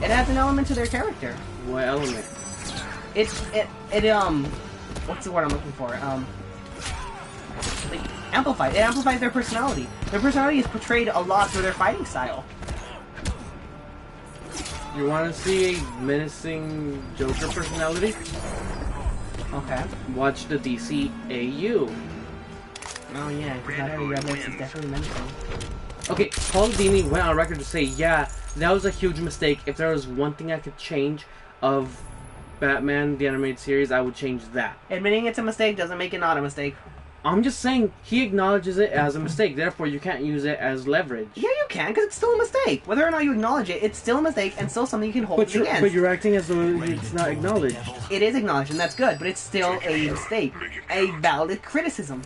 It adds an element to their character. What element? It what's the word I'm looking for? Like, amplified. It amplifies their personality. Their personality is portrayed a lot through their fighting style. You want to see a menacing Joker personality? Okay. Watch the DCAU. Oh yeah, because not every Red Lips is definitely menacing. Okay, Paul Dini went on record to say, yeah, that was a huge mistake. If there was one thing I could change of Batman, the animated series, I would change that. Admitting it's a mistake doesn't make it not a mistake. I'm just saying, he acknowledges it as a mistake, therefore you can't use it as leverage. Yeah, you can, because it's still a mistake. Whether or not you acknowledge it, it's still a mistake and still something you can hold it against. But you're acting as though it's not acknowledged. It is acknowledged, and that's good, but it's still a mistake. A valid criticism.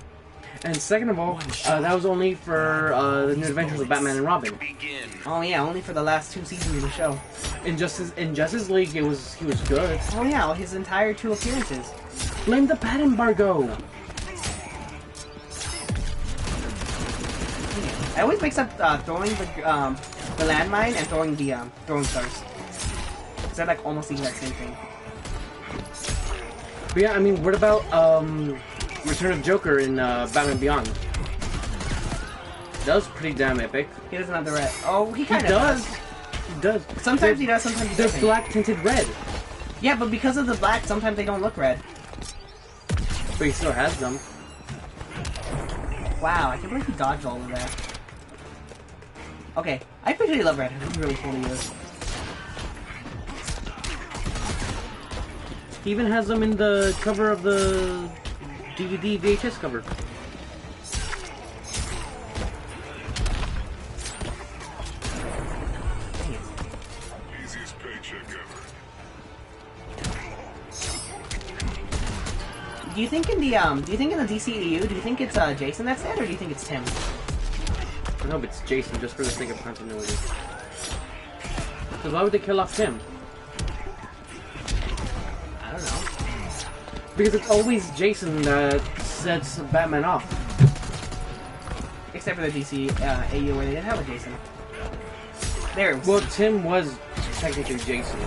And second of all, that was only for the New Adventures of Batman and Robin. Begin. Oh yeah, only for the last 2 seasons of the show. In Justice League, he was good. Oh yeah, well, his entire 2 appearances. Blame the bat embargo! I always mix up throwing the landmine and throwing the throwing stars. Because they're like almost the exact same thing. But yeah, I mean, what about Return of Joker in Batman Beyond? That was pretty damn epic. He doesn't have the red. Oh, he kind of does. He does. Sometimes he does, sometimes he They're doesn't. black tinted red. Yeah, but because of the black, sometimes they don't look red. But he still has them. Wow, I can't believe he dodged all of that. Okay, I particularly love red. It's really cool to use. He even has them in the cover of the DVD VHS cover. Easiest paycheck ever. Do you think in the DCEU, do you think it's Jason that's dead, or do you think it's Tim? I hope it's Jason, just for the sake of continuity. Because why would they kill off Tim? I don't know. Because it's always Jason that sets Batman off. Except for the DCEU where they didn't have a Jason. There it was. Well, Tim was technically Jason.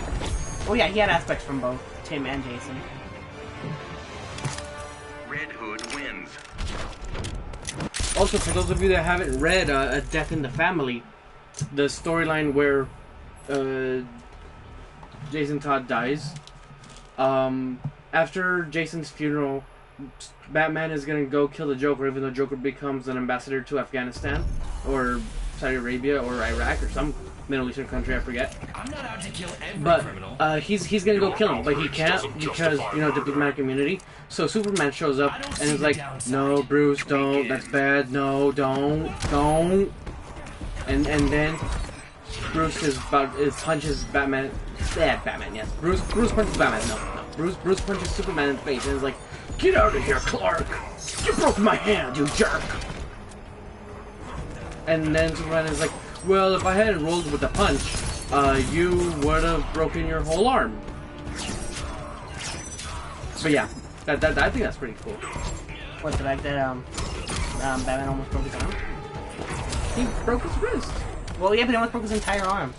Oh yeah, he had aspects from both Tim and Jason. Red Hood wins. Also, for those of you that haven't read A Death in the Family, the storyline where Jason Todd dies, after Jason's funeral, Batman is gonna go kill the Joker, even though Joker becomes an ambassador to Afghanistan, or Saudi Arabia, or Iraq, or some Middle Eastern country, I forget. I'm not out to kill every But criminal. he's gonna go kill him, but he can't because, you know, diplomatic immunity. So Superman shows up and is like, "No, Bruce, don't. That's bad. No, don't. And then Bruce punches Batman. Yeah, Batman. Yes, Bruce punches Batman. No. Bruce punches Superman in the face and is like, "Get out of here, Clark! You broke my hand, you jerk!" And then Superman is like, "Well, if I hadn't rolled with the punch, you would have broken your whole arm." But yeah, that I think that's pretty cool. What, the fact that Batman almost broke his arm? He broke his wrist. Well, yeah, but he almost broke his entire arm.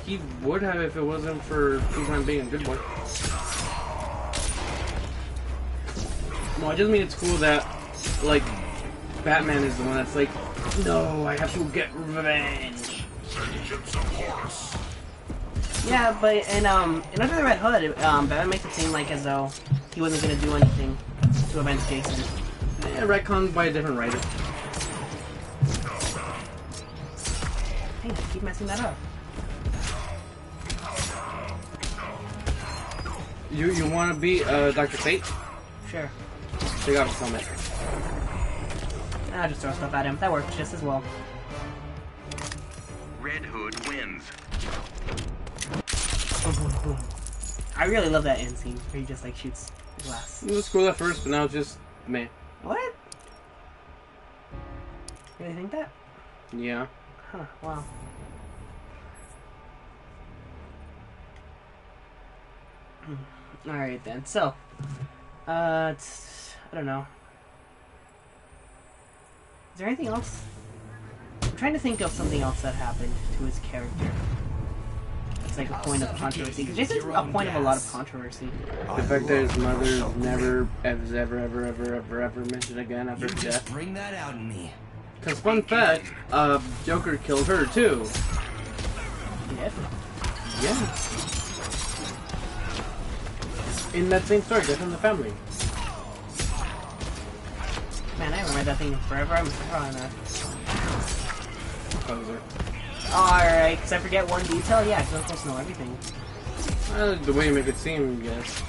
He would have if it wasn't for Superman being a good boy. No, I just mean it's cool that, like, Batman is the one that's like, no, I have to get revenge. Vengeance of Horus. Yeah, but in Under the Red Hood, Batman makes it seem like as though he wasn't gonna do anything to avenge Jason. Yeah, retconned by a different writer. Hey, I keep messing that up. You want to be Dr. Fate? Sure. Take out his helmet. I'll just throw stuff at him. That works just as well. Red Hood wins. Boom, boom, boom. I really love that end scene where he just like shoots glass. It was cool at first, but now it's just meh. What? Really think that? Yeah. Huh, wow. Alright then, so I don't know. Is there anything else? I'm trying to think of something else that happened to his character. It's like a point of controversy. Because Jason's a point of a lot of controversy. The fact that his mother never, ever mentioned again after You his just death. bring that out in me. Because fun fact, Joker killed her too. Yes. Yeah. In that same story, Death in the Family. Man, I haven't read that thing in forever. I'm on that. Poser. Alright, because I forget one detail? Yeah, because I'm supposed to know everything. The way you make it seem, yes.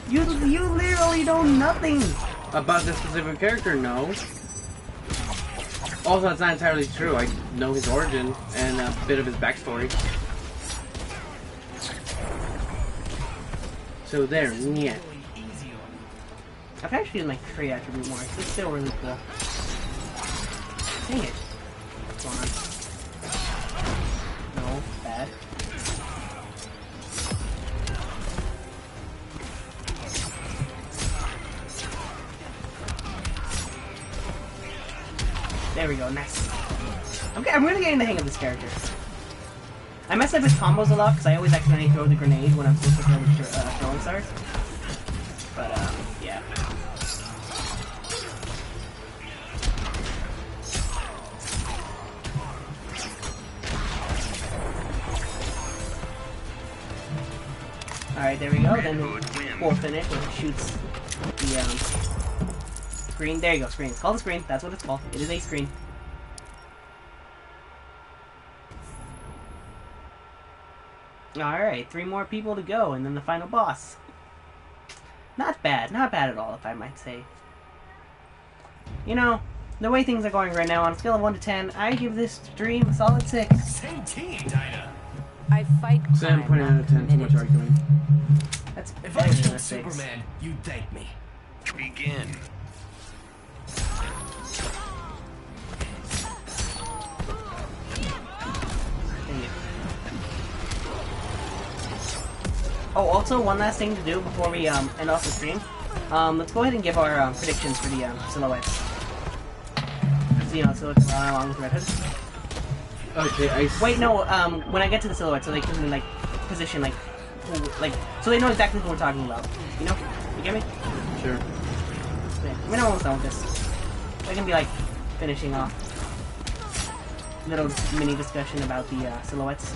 You literally know nothing! About this specific character, no. Also, that's not entirely true. I know his origin and a bit of his backstory. So there, yeah. I could actually use my tree attribute more. It's still really cool. Dang it. Come on. No, bad. There we go, nice. Okay, I'm really getting the hang of this character. I mess up his combos a lot because I always accidentally throw the grenade when I'm supposed to throw the throwing stars. But, yeah. Alright, there we go. Then we'll finish when it shoots the screen. There you go, screen. It's called a screen. That's what it's called. It is a screen. Alright, 3 more people to go, and then the final boss. Not bad at all, if I might say. You know, the way things are going right now, on a scale of 1 to 10, I give this stream a solid 6. Same team, Dinah. I fight crime. 7.8 out of 10, too much arguing. That's If better I than a killed 6. Superman, you'd thank me. Begin. Dang it. Oh, also, one last thing to do before we end off the stream. Let's go ahead and give our predictions for the silhouettes. You know, silhouettes along with Red Hood. Okay, Wait, no. When I get to the silhouette, so they can like position so they know exactly who we're talking about. You know? You get me? Sure. Yeah. I mean, I'm almost done with this. I can be like finishing off little mini discussion about the silhouettes,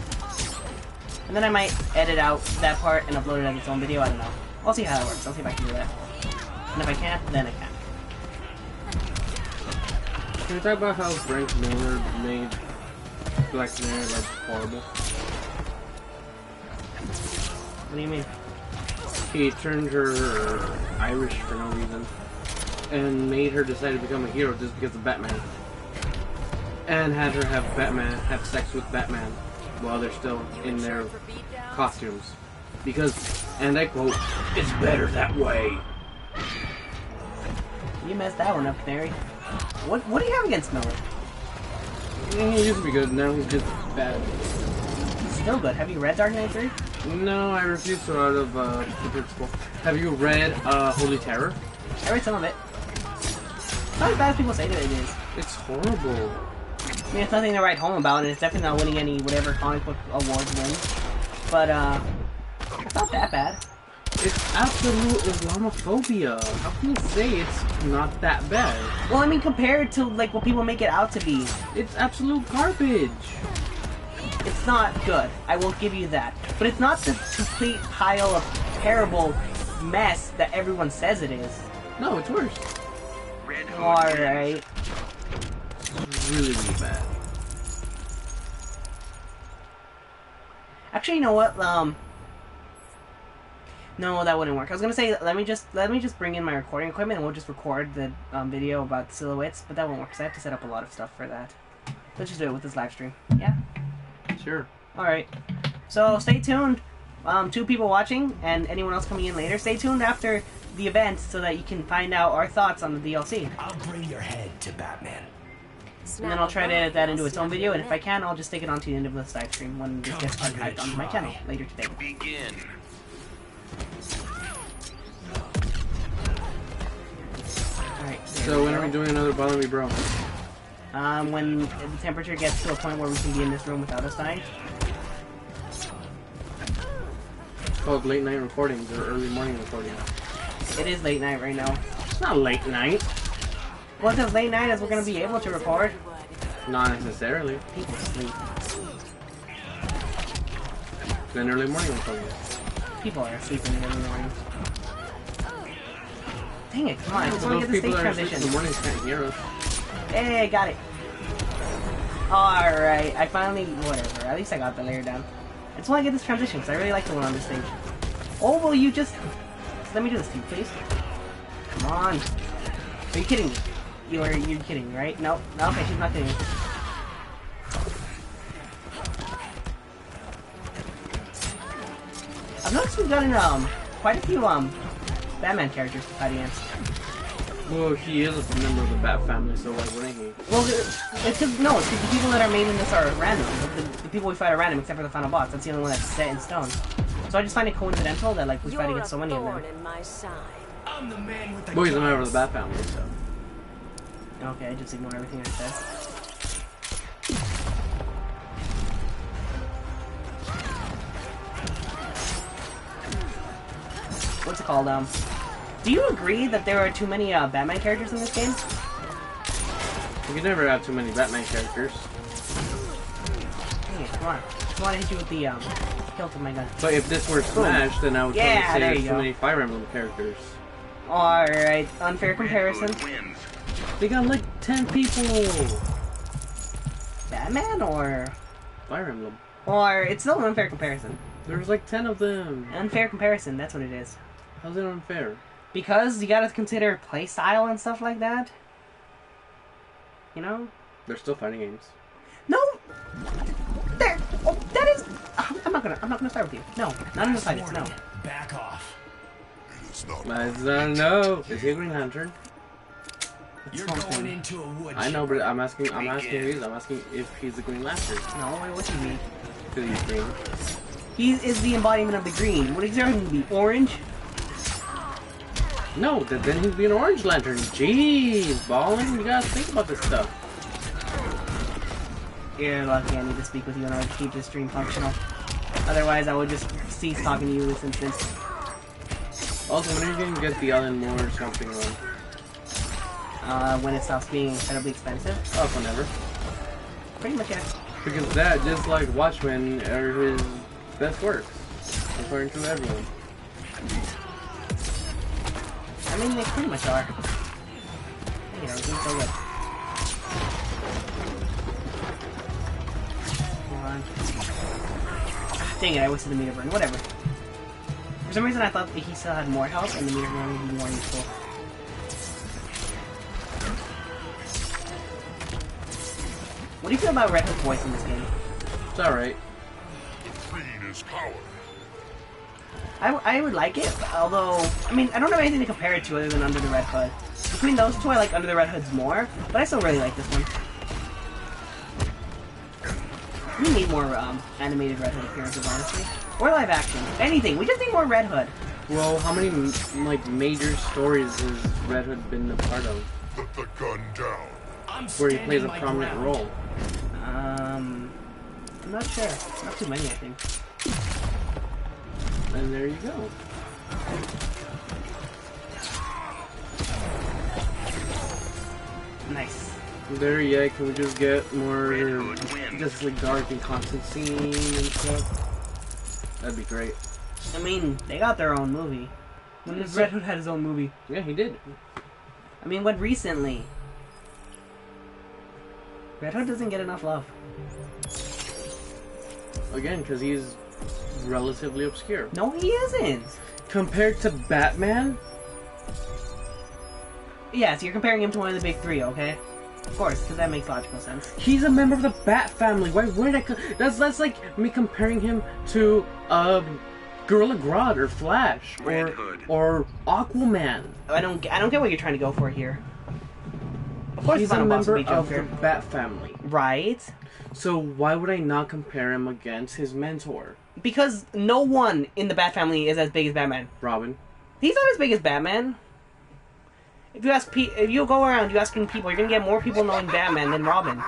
and then I might edit out that part and upload it as its own video. I don't know. I'll see how that works. I'll see if I can do that. And if I can't, then I can't. Can we talk about how Frank Miller made Black Mirror like horrible? What do you mean? He turned her Irish for no reason and made her decide to become a hero just because of Batman. And had her have Batman have sex with Batman while they're still in their costumes. Because, and I quote, "It's better that way." You messed that one up, Canary. What do you have against Miller? He used to be good, now he's just bad. Still good. Have you read Dark Knight 3? No, I refuse to out of the principle. Have you read Holy Terror? I read some of it. It's not as bad as people say that it is. It's horrible. I mean, it's nothing to write home about, and it's definitely not winning any whatever comic book awards win. But, it's not that bad. It's absolute Islamophobia. How can you say it's not that bad? Well, I mean, compared to like what people make it out to be, It's absolute garbage. it's not good. I will give you that. But it's not the complete pile of terrible mess that everyone says it is. No, it's worse. Red Hood Alright. It's really, really bad. Actually, you know what? No, that wouldn't work. I was gonna say let me just bring in my recording equipment and we'll just record the video about silhouettes, but that won't work because I have to set up a lot of stuff for that. Let's just do it with this live stream. Yeah. Sure. All right. So stay tuned. 2 people watching and anyone else coming in later. Stay tuned after the event so that you can find out our thoughts on the DLC. I'll bring your head to Batman. And then I'll try to edit that into its own video, and if I can, I'll just stick it onto the end of this live stream when this gets archived onto my channel later today. begin. Alright. So when are we doing another Bother Me Bro? When the temperature gets to a point where we can be in this room without us dying. It's called late night recordings or early morning recordings. It is late night right now. It's not late night. Well, it's as late night as we're going to be able to record. Not necessarily. People sleep. Then early morning recordings. People are sleeping in the morning. Dang it, come on. I just So want those to get the people stage that are asleep in transition. the mornings can't hear us. Hey, got it. Alright, I finally... Whatever. At least I got the layer down. I just want to get this transition because I really like the one on this stage. Oh, will you just... Let me do this to you, please. Come on. Are you kidding me? You're kidding, right? No. No, okay, she's not kidding me. I've noticed we've gotten quite a few Batman characters to fight against. Well, he is a member of the Bat family, so why wouldn't he? Well, it's because the people that are made in this are random. The people we fight are random, except for the final boss. That's the only one that's set in stone. So I just find it coincidental that like we fight against so many of them. in my side. I'm the man with the Well, he's a member of guns. the Bat family, so. Okay, I just ignore everything I said. What's it called? Do you agree that there are too many Batman characters in this game? You can never have too many Batman characters. Dang it, come on. I just want to hit you with the hilt of my gun. But if this were Smash, then I would Yeah, totally say there there's you too go. many Fire Emblem characters. Alright, unfair comparison. Red Hood wins. They got like 10 people! Batman or... Fire Emblem. Or it's still an unfair comparison. There's like 10 of them. Unfair comparison, that's what it is. How's it unfair? Because you gotta consider playstyle and stuff like that. You know? They're still fighting games. No! There! Oh, that is... I'm not gonna start with you. No, not in the fight, it's no. Back off. It is not I don't know. Is he a Green Lantern? You're something. going into a wood. I know, but I'm asking who he is. I'm asking if he's a Green Lantern. No, what do you mean? Because he's green. He is the embodiment of the green. What exactly would be? Orange? No, then he'd be an Orange Lantern. Jeez, Ballin, you gotta think about this stuff. You're lucky I need to speak with you in order to keep this stream functional. Otherwise, I would just cease talking to you this instant. Also, when are you gonna get the Alan Moore something on? When it stops being incredibly expensive. Oh, whenever. Pretty much, yeah. Because that, just like Watchmen, are his best works, according to everyone. I mean, they pretty much are. You know, doing so good. Come on. Ah, dang it, I wasted the meter burn. Whatever. For some reason, I thought that he still had more health and the meter burn would be more useful. What do you feel about Red Hood's voice in this game? It's alright. the creed is power. I would like it, although, I mean, I don't have anything to compare it to other than Under the Red Hood. Between those two, I like Under the Red Hoods more, but I still really like this one. We need more animated Red Hood appearances, honestly. Or live action. Anything. We just need more Red Hood. Well, how many like major stories has Red Hood been a part of? Put the gun down. I'm Where he standing plays a my prominent ground. role. I'm not sure. Not too many, I think. And there you go. Nice. There yet? Can we just get more Red Hood wins. Justice League Dark and Constantine and stuff? That'd be great. I mean, they got their own movie. When did Red Hood had his own movie? Yeah, he did. I mean, when recently? Red Hood doesn't get enough love. Again, because he's relatively obscure. No, he isn't. Compared to Batman? Yeah, so you're comparing him to one of the big three, okay? Of course, because that makes logical sense. He's a member of the Bat family. Why wouldn't I? That's like me comparing him to Gorilla Grodd or Flash Red Hood. or Aquaman. I don't get what you're trying to go for here. Of course, He's it's not a member impossible of to the be Joker. Bat family. Right? So why would I not compare him against his mentor, Because no one in the Bat family is as big as Batman. Robin? He's not as big as Batman. If you ask if you go around, you asking people, you're gonna get more people knowing Batman than Robin.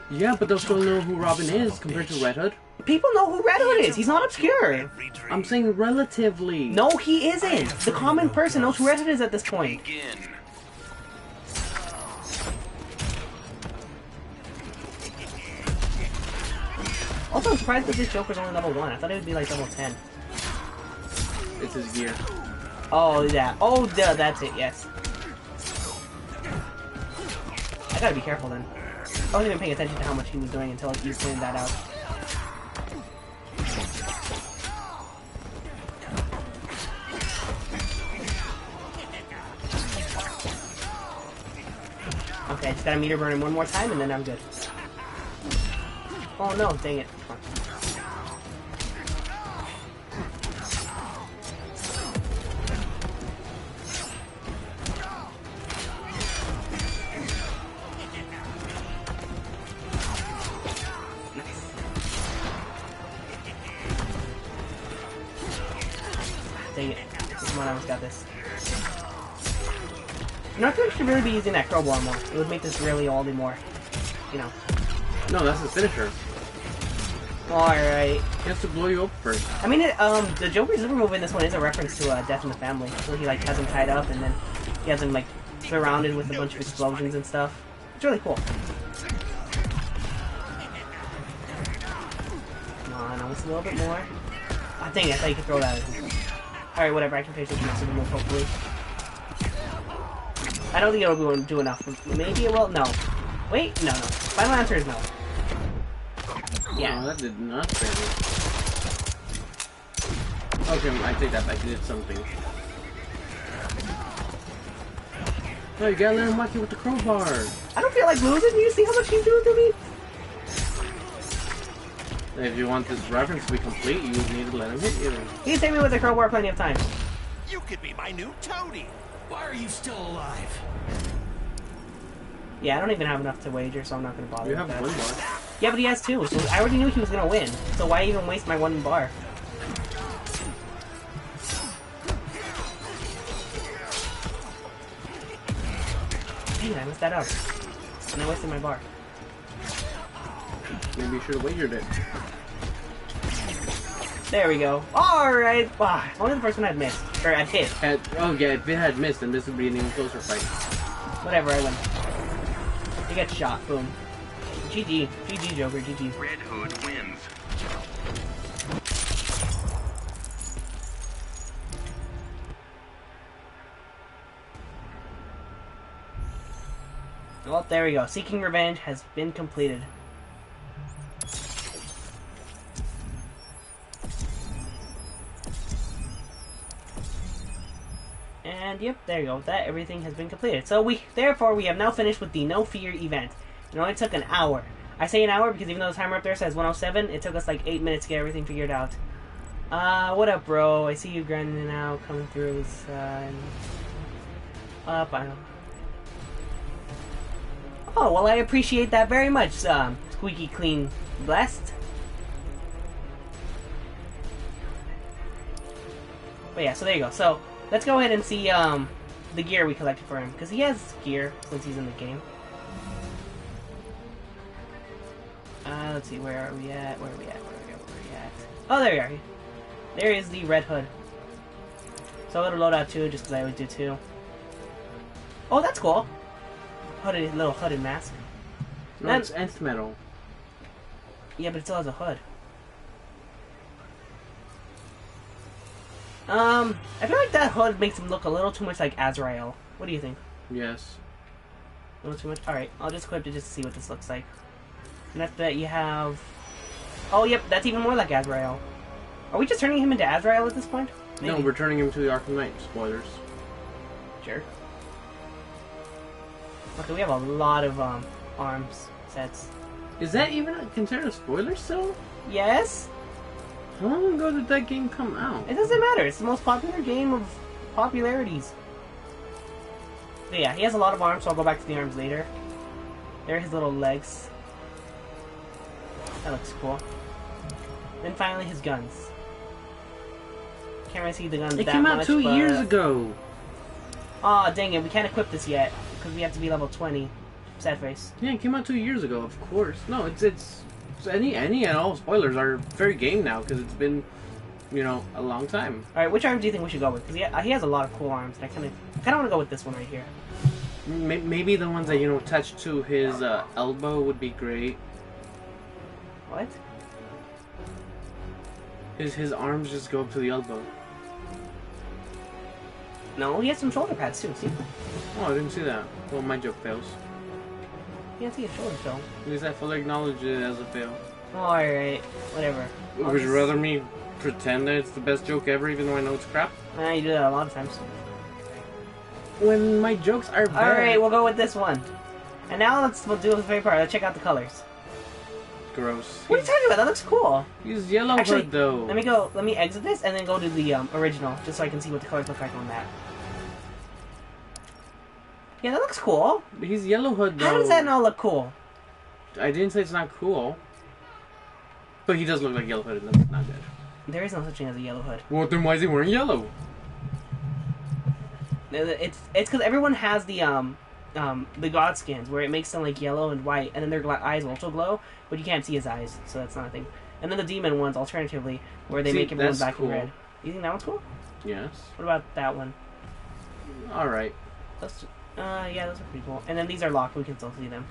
Yeah, but they'll still know who Robin is compared to Red Hood. People know who Red Hood is. He's not obscure. Every dream. I'm saying relatively. No, he isn't. The common person knows who Red Hood is at this point. Begin. Also, I'm surprised that this Joker's only level 1. I thought it would be like level 10. It's his gear. Oh, yeah. Oh, duh, that's it, yes. I gotta be careful then. I wasn't even paying attention to how much he was doing until you pointed that out. Okay, just gotta meter burn him one more time and then I'm good. Oh no, dang it. Come on. Dang it. Come on, I almost got this. You know, I think I should really be using that crowbar more. It would make this really all the more, you know. No, that's his finisher. Alright. He has to blow you up first. I mean, the Joker's super move in this one is a reference to Death in the Family, where he, like, has him tied up and then he has him, like, surrounded with a bunch of explosions and stuff. It's really cool. Come on, almost a little bit more. Ah, dang it, I thought you could throw that at me. Alright, whatever, I can finish this super move, hopefully. I don't think it'll do enough. Maybe it will? No. Wait, no. Final answer is no. Yeah. Oh, that did not fail me. Okay, I take that back. He did something. No, you gotta let him whack you with the crowbar. I don't feel like losing. You see how much he's doing to me? If you want this reference to be complete, you need to let him hit you. He can take me with the crowbar plenty of times. You could be my new toady. Why are you still alive? Yeah, I don't even have enough to wager, so I'm not gonna bother You with have that. one bar. Yeah, but he has two, so I already knew he was gonna win. So why even waste my one bar? Dang it, I messed that up. And I wasted my bar. Maybe you should have wagered it. There we go. Alright. Ah, only the first one I'd missed. Or I'd hit. Oh yeah, if it had missed, then this would be an even closer fight. Whatever, I win. He gets shot. Boom. GG. GG, Joker. GG. Red Hood wins. Well, there we go. Seeking Revenge has been completed. And yep, there you go. That everything has been completed. So therefore we have now finished with the No Fear event. It only took an hour. I say an hour because even though the timer up there says 107, it took us like 8 minutes to get everything figured out. What up, bro? I see you grinding now, coming through. Up, I don't know. Oh, well, I appreciate that very much, Squeaky Clean Blessed. But yeah, so there you go. So, let's go ahead and see, the gear we collected for him. Because he has gear since he's in the game. Let's see, where are we at? Where are we at? Oh, there we are. There is the Red Hood. So it'll load out too, just because I always do too. Oh, that's cool. Hooded, little hooded mask. No, it's nth metal. Yeah, but it still has a hood. I feel like that hood makes him look a little too much like Azrael. What do you think? Yes. A little too much? Alright, I'll just equip it just to see what this looks like. And after that you have... Oh, yep, that's even more like Azrael. Are we just turning him into Azrael at this point? Maybe. No, we're turning him to the Arkham Knight. Spoilers. Sure. Okay, we have a lot of, arms sets. Is that even considered a spoiler still? Yes? How long ago did that game come out? It doesn't matter. It's the most popular game of popularities. But yeah, he has a lot of arms, so I'll go back to the arms later. There are his little legs. That looks cool. Then finally his guns. Can't really see the guns It that came out much, 2 but... years ago. Aw, dang it, we can't equip this yet. Because we have to be level 20. Sad face. Yeah, it came out 2 years ago, of course. No, it's any and all spoilers are very game now, because it's been, you know, a long time. Alright, which arm do you think we should go with? Because he has a lot of cool arms, and I kind of want to go with this one right here. Maybe the ones that, you know, attached to his elbow would be great. What? His arms just go up to the elbow. No, he has some shoulder pads too, see? Oh, I didn't see that. Well, my joke fails. He has to get shoulder fill. At least I fully acknowledge it as a fail. Oh, alright, whatever. Would you rather me pretend that it's the best joke ever, even though I know it's crap? You do that a lot of times. When my jokes are bad. Alright, we'll go with this one. And now we'll do the favorite part. Let's check out the colors. Gross. What are you talking about? That looks cool. He's yellow Actually, hood though. let me exit this and then go to the original, just so I can see what the colors look like on that. Yeah, that looks cool. He's yellow hood though. How does that not look cool? I didn't say it's not cool. But he does look like yellow hood and that's not good. There is no such thing as a yellow hood. Well, then why is he wearing yellow? It's because everyone has the god skins where it makes them like yellow and white, and then their eyes also glow, but you can't see his eyes, so that's not a thing. And then the demon ones, alternatively, where they make everyone back in red. You think that one's cool? Yes. What about that one? Alright. Yeah, those are pretty cool. And then these are locked, we can still see them.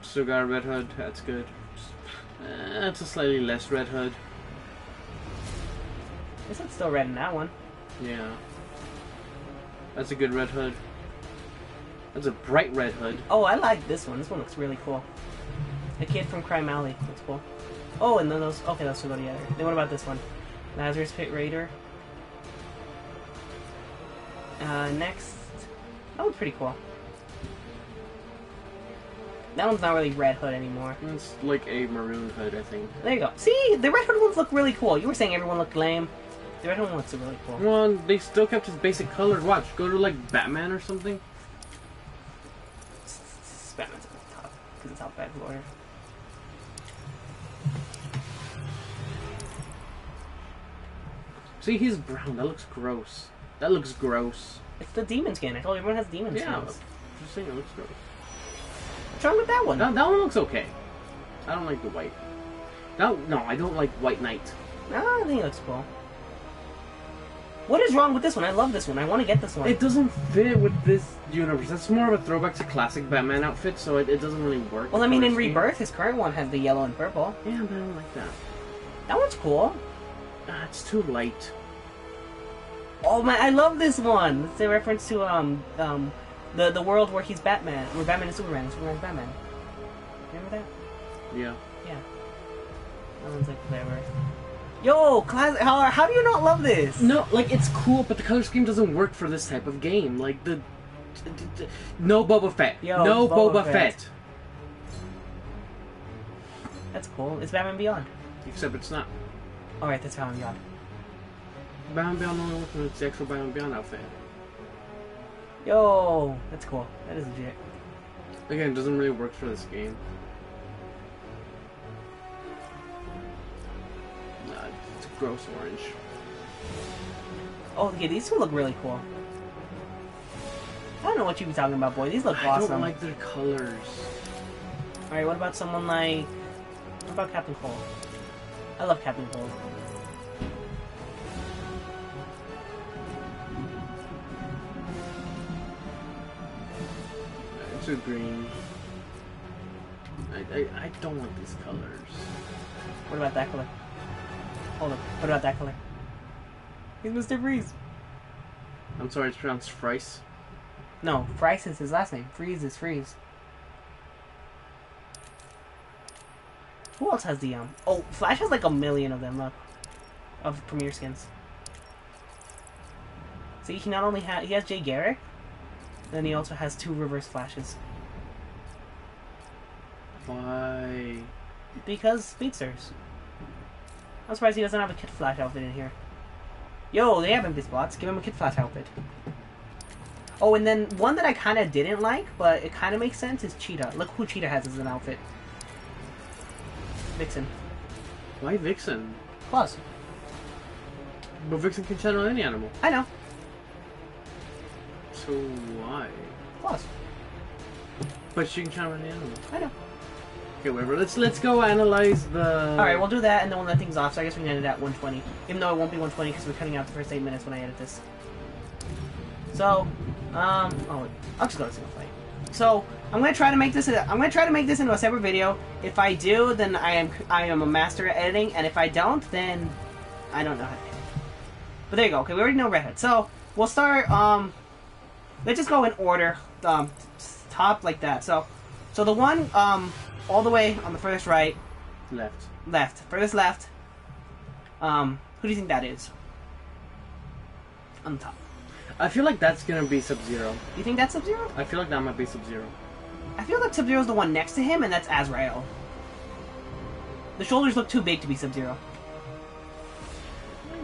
Still got a red hood, that's good. That's a slightly less red hood. This one's still red in that one. Yeah. That's a good red hood. That's a bright red hood. Oh, I like this one. This one looks really cool. The kid from Crime Alley. Looks cool. Oh, and then those... Okay, those two go together. Then what about this one? Lazarus Pit Raider. Next... That one's pretty cool. That one's not really red hood anymore. It's like a maroon hood, I think. There you go. See? The red hood ones look really cool. You were saying everyone looked lame. The red hood one looks really cool. Well, they still kept his basic colors. Watch, go to like Batman or something. Batman's at the top. Because it's alphabetical order. See, he's brown. That looks gross. That looks gross. It's the demon skin. I told you everyone has demon Yeah, skins. just saying it looks gross. What's wrong with that one? That one looks okay. I don't like the white. No, I don't like White Knight. No, I think it looks cool. What is wrong with this one? I love this one. I want to get this one. It doesn't fit with this universe. That's more of a throwback to classic Batman outfit, so it doesn't really work. Well, I mean, in Rebirth, his current one has the yellow and purple. Yeah, but I don't like that. That one's cool. It's too light. Oh man, I love this one. It's a reference to the world where he's Batman, where Batman is Superman, and Superman's Batman. Remember that? Yeah. Yeah. That one's like clever. Yo, classic. How do you not love this? No, like it's cool, but the color scheme doesn't work for this type of game. Like no Boba Fett. Yo, no it's Boba Boba Fett. Fett. That's cool. It's Batman Beyond. Except it's not. Alright, that's Batman Beyond. Batman Beyond only works when it's the actual Batman Beyond outfit. Yo, that's cool. That is legit. Again, it doesn't really work for this game. Nah, it's a gross orange. Oh, yeah, these two look really cool. I don't know what you be talking about, boy. These look I awesome. don't like their colors. Alright, what about someone like... What about Captain Cold? I love Captain Cold. too green. I don't like these colors. What about that color? Hold on. What about that color? He's Mr. Freeze. I'm sorry, it's pronounced Frice. No, Frice is his last name. Freeze is Freeze. Who else has the Oh, Flash has like a million of them. Look, of Premier skins. See, he not only has Jay Garrick, then he also has 2 Reverse Flashes. Why? Because speedsters. I'm surprised he doesn't have a Kid Flash outfit in here. Yo, they have empty spots. Give him a Kid Flash outfit. Oh, and then one that I kind of didn't like, but it kind of makes sense, is Cheetah. Look who Cheetah has as an outfit. Vixen. Why Vixen? Plus. But Vixen can channel any animal. I know. So why? Plus. But she can channel any animal. I know. Okay, whatever. Let's go analyze the... Alright, we'll do that and then we'll let things off, so I guess we can end it at 120. Even though it won't be 120 because we're cutting out the first 8 minutes when I edit this. So, oh, I'll just go to single play. So, I'm gonna try to make this into a separate video. If I do, then I am a master at editing, and if I don't, then I don't know how to edit. But there you go. Okay, we already know Red Hood. So, we'll start, let's just go in order, top like that. So the one, all the way on the furthest right. Left. Furthest left. Who do you think that is? On the top. I feel like that's gonna be Sub-Zero. You think that's Sub-Zero? I feel like that might be Sub-Zero. I feel like Sub-Zero's the one next to him, and that's Azrael. The shoulders look too big to be Sub-Zero.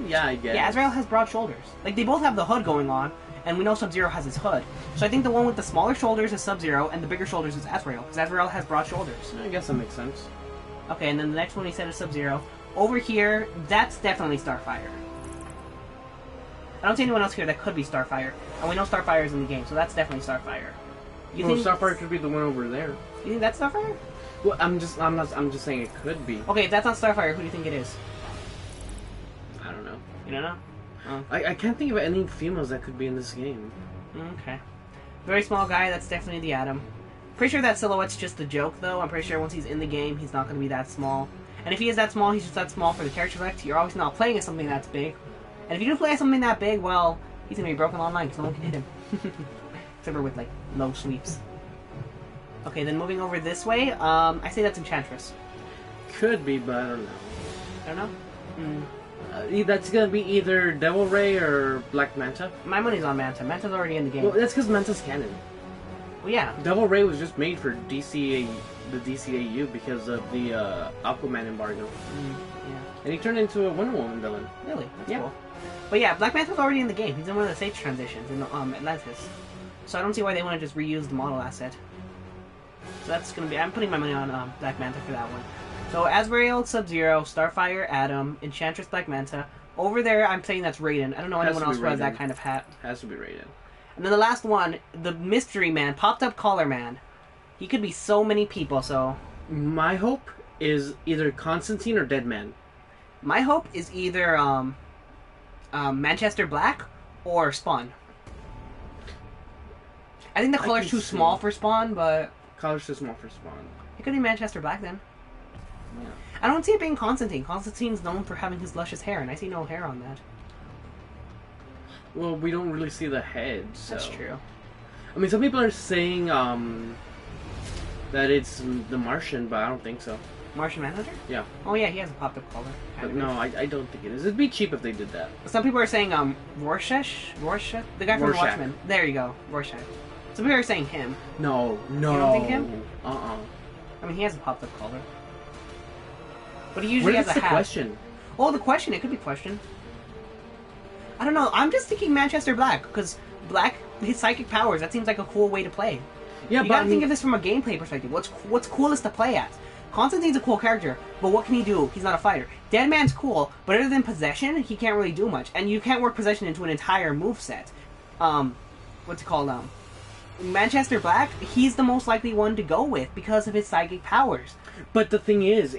Yeah, I guess. Yeah, Azrael has broad shoulders. Like, they both have the hood going on, and we know Sub-Zero has his hood. So I think the one with the smaller shoulders is Sub-Zero, and the bigger shoulders is Azrael, because Azrael has broad shoulders. I guess that makes sense. Okay, and then the next one he said is Sub-Zero. Over here, that's definitely Starfire. I don't see anyone else here that could be Starfire, and we know Starfire is in the game, so that's definitely Starfire. You Well, think Starfire could be the one over there. You think that's Starfire? Well, I'm just saying it could be. Okay, if that's not Starfire, who do you think it is? I don't know. You don't know? Oh. I can't think of any females that could be in this game. Okay. Very small guy, that's definitely the Atom. Pretty sure that silhouette's just a joke, though. I'm pretty sure once he's in the game, he's not going to be that small. And if he is that small, he's just that small for the character select. You're obviously not playing as something that's big. And if you do play as something that big, well, he's going to be broken online, because no one can hit him. Except for with, like, low sweeps. Okay, then moving over this way, I say that's Enchantress. Could be, but I don't know. I don't know? That's gonna be either Devil Ray or Black Manta. My money's on Manta. Manta's already in the game. Well, that's because Manta's canon. Well, yeah. Devil Ray was just made for the DCAU because of the Aquaman embargo. Yeah. And he turned into a Wonder Woman villain. Really? That's Yeah. cool. But yeah, Black Manta's already in the game. He's in one of the stage transitions in Atlantis. So I don't see why they want to just reuse the model asset. So that's going to be... I'm putting my money on Black Manta for that one. So Azrael, Sub-Zero, Starfire, Atom, Enchantress, Black Manta. Over there, I'm saying that's Raiden. I don't know anyone else who has that kind of hat. Has to be Raiden. And then the last one, the Mystery Man, Popped Up Collar Man. He could be so many people, so... My hope is either Constantine or Deadman. My hope is either Manchester Black or Spawn. I think the color's too small for Spawn, but... Color's too small for Spawn. It could be Manchester Black then. Yeah. I don't see it being Constantine. Constantine's known for having his luscious hair, and I see no hair on that. Well, we don't really see the head, so... That's true. I mean, some people are saying that it's the Martian, but I don't think so. Martian Manhunter? Yeah. Oh yeah, he has a popped up collar. But no, I don't think it is. It'd be cheap if they did that. Some people are saying Rorschach? The guy from The Rorschach. Watchmen. There you go, Rorschach. Some people are saying him. No. You don't think him? Uh-uh. I mean, he has a popped up collar. But he usually has a the hat. question? Oh, the question. It could be question. I don't know. I'm just thinking Manchester Black, because Black, his psychic powers, that seems like a cool way to play. Yeah, You but gotta think of this from a gameplay perspective. What's coolest to play as? Constantine's a cool character, but what can he do? He's not a fighter. Deadman's cool, but other than possession, he can't really do much. And you can't work possession into an entire moveset. What's it called? Manchester Black, he's the most likely one to go with because of his psychic powers. But the thing is,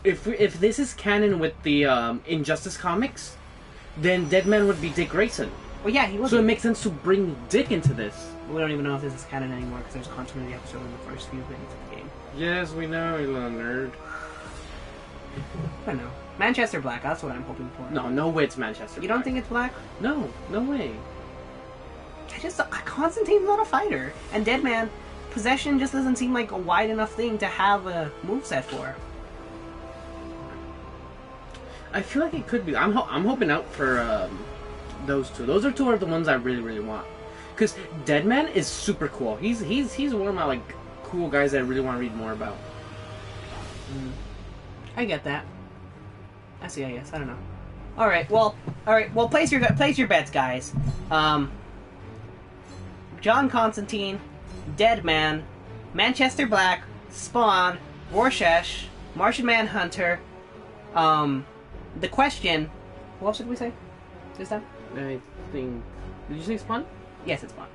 if this is canon with the Injustice comics, then Deadman would be Dick Grayson. Well, yeah, he was. So it makes sense to bring Dick into this. We don't even know if this is canon anymore because there's continuity episode in the first few minutes of the game. Yes, we know, you little nerd. I don't know. Manchester Black, that's what I'm hoping for. No way it's Manchester. You don't think it's Black? No way. Constantine's not a fighter. And Deadman, possession just doesn't seem like a wide enough thing to have a moveset for. I feel like it could be. I'm hoping out for those two. Those are two of the ones I really want. Because Deadman is super cool. He's one of my like cool guys that I really want to read more about. I get that. I see. I guess I don't know. All right. Well, place your bets, guys. John Constantine, Deadman, Manchester Black, Spawn, Rorschach, Martian Manhunter. The Question. What else did we say this time? I think. Did you say Spawn? Yes, it's Spawn.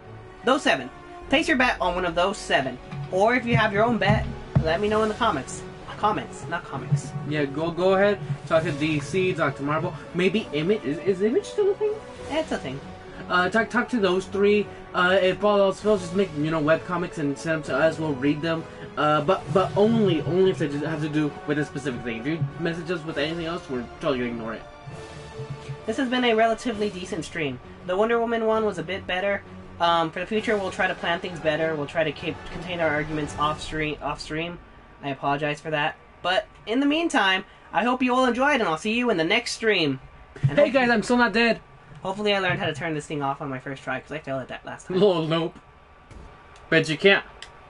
Those 7. Place your bet on one of those 7. Or if you have your own bet, let me know in the comments. Comments, not comics. Yeah, go ahead. Talk to DC, talk to Marvel. Maybe Image. Is Image still a thing? It's a thing. Talk to those 3. If all else fails, just make web comics and send them to us. We'll read them. But only if they just have to do with a specific thing. If you message us with anything else, we're totally gonna ignore it. This has been a relatively decent stream. The Wonder Woman one was a bit better. For the future, we'll try to plan things better. We'll try to contain our arguments off stream. I apologize for that. But in the meantime, I hope you all enjoyed, and I'll see you in the next stream. And hey guys, I'm still not dead. Hopefully I learned how to turn this thing off on my first try, because I failed at that last time. Lol, nope. Bet you can't.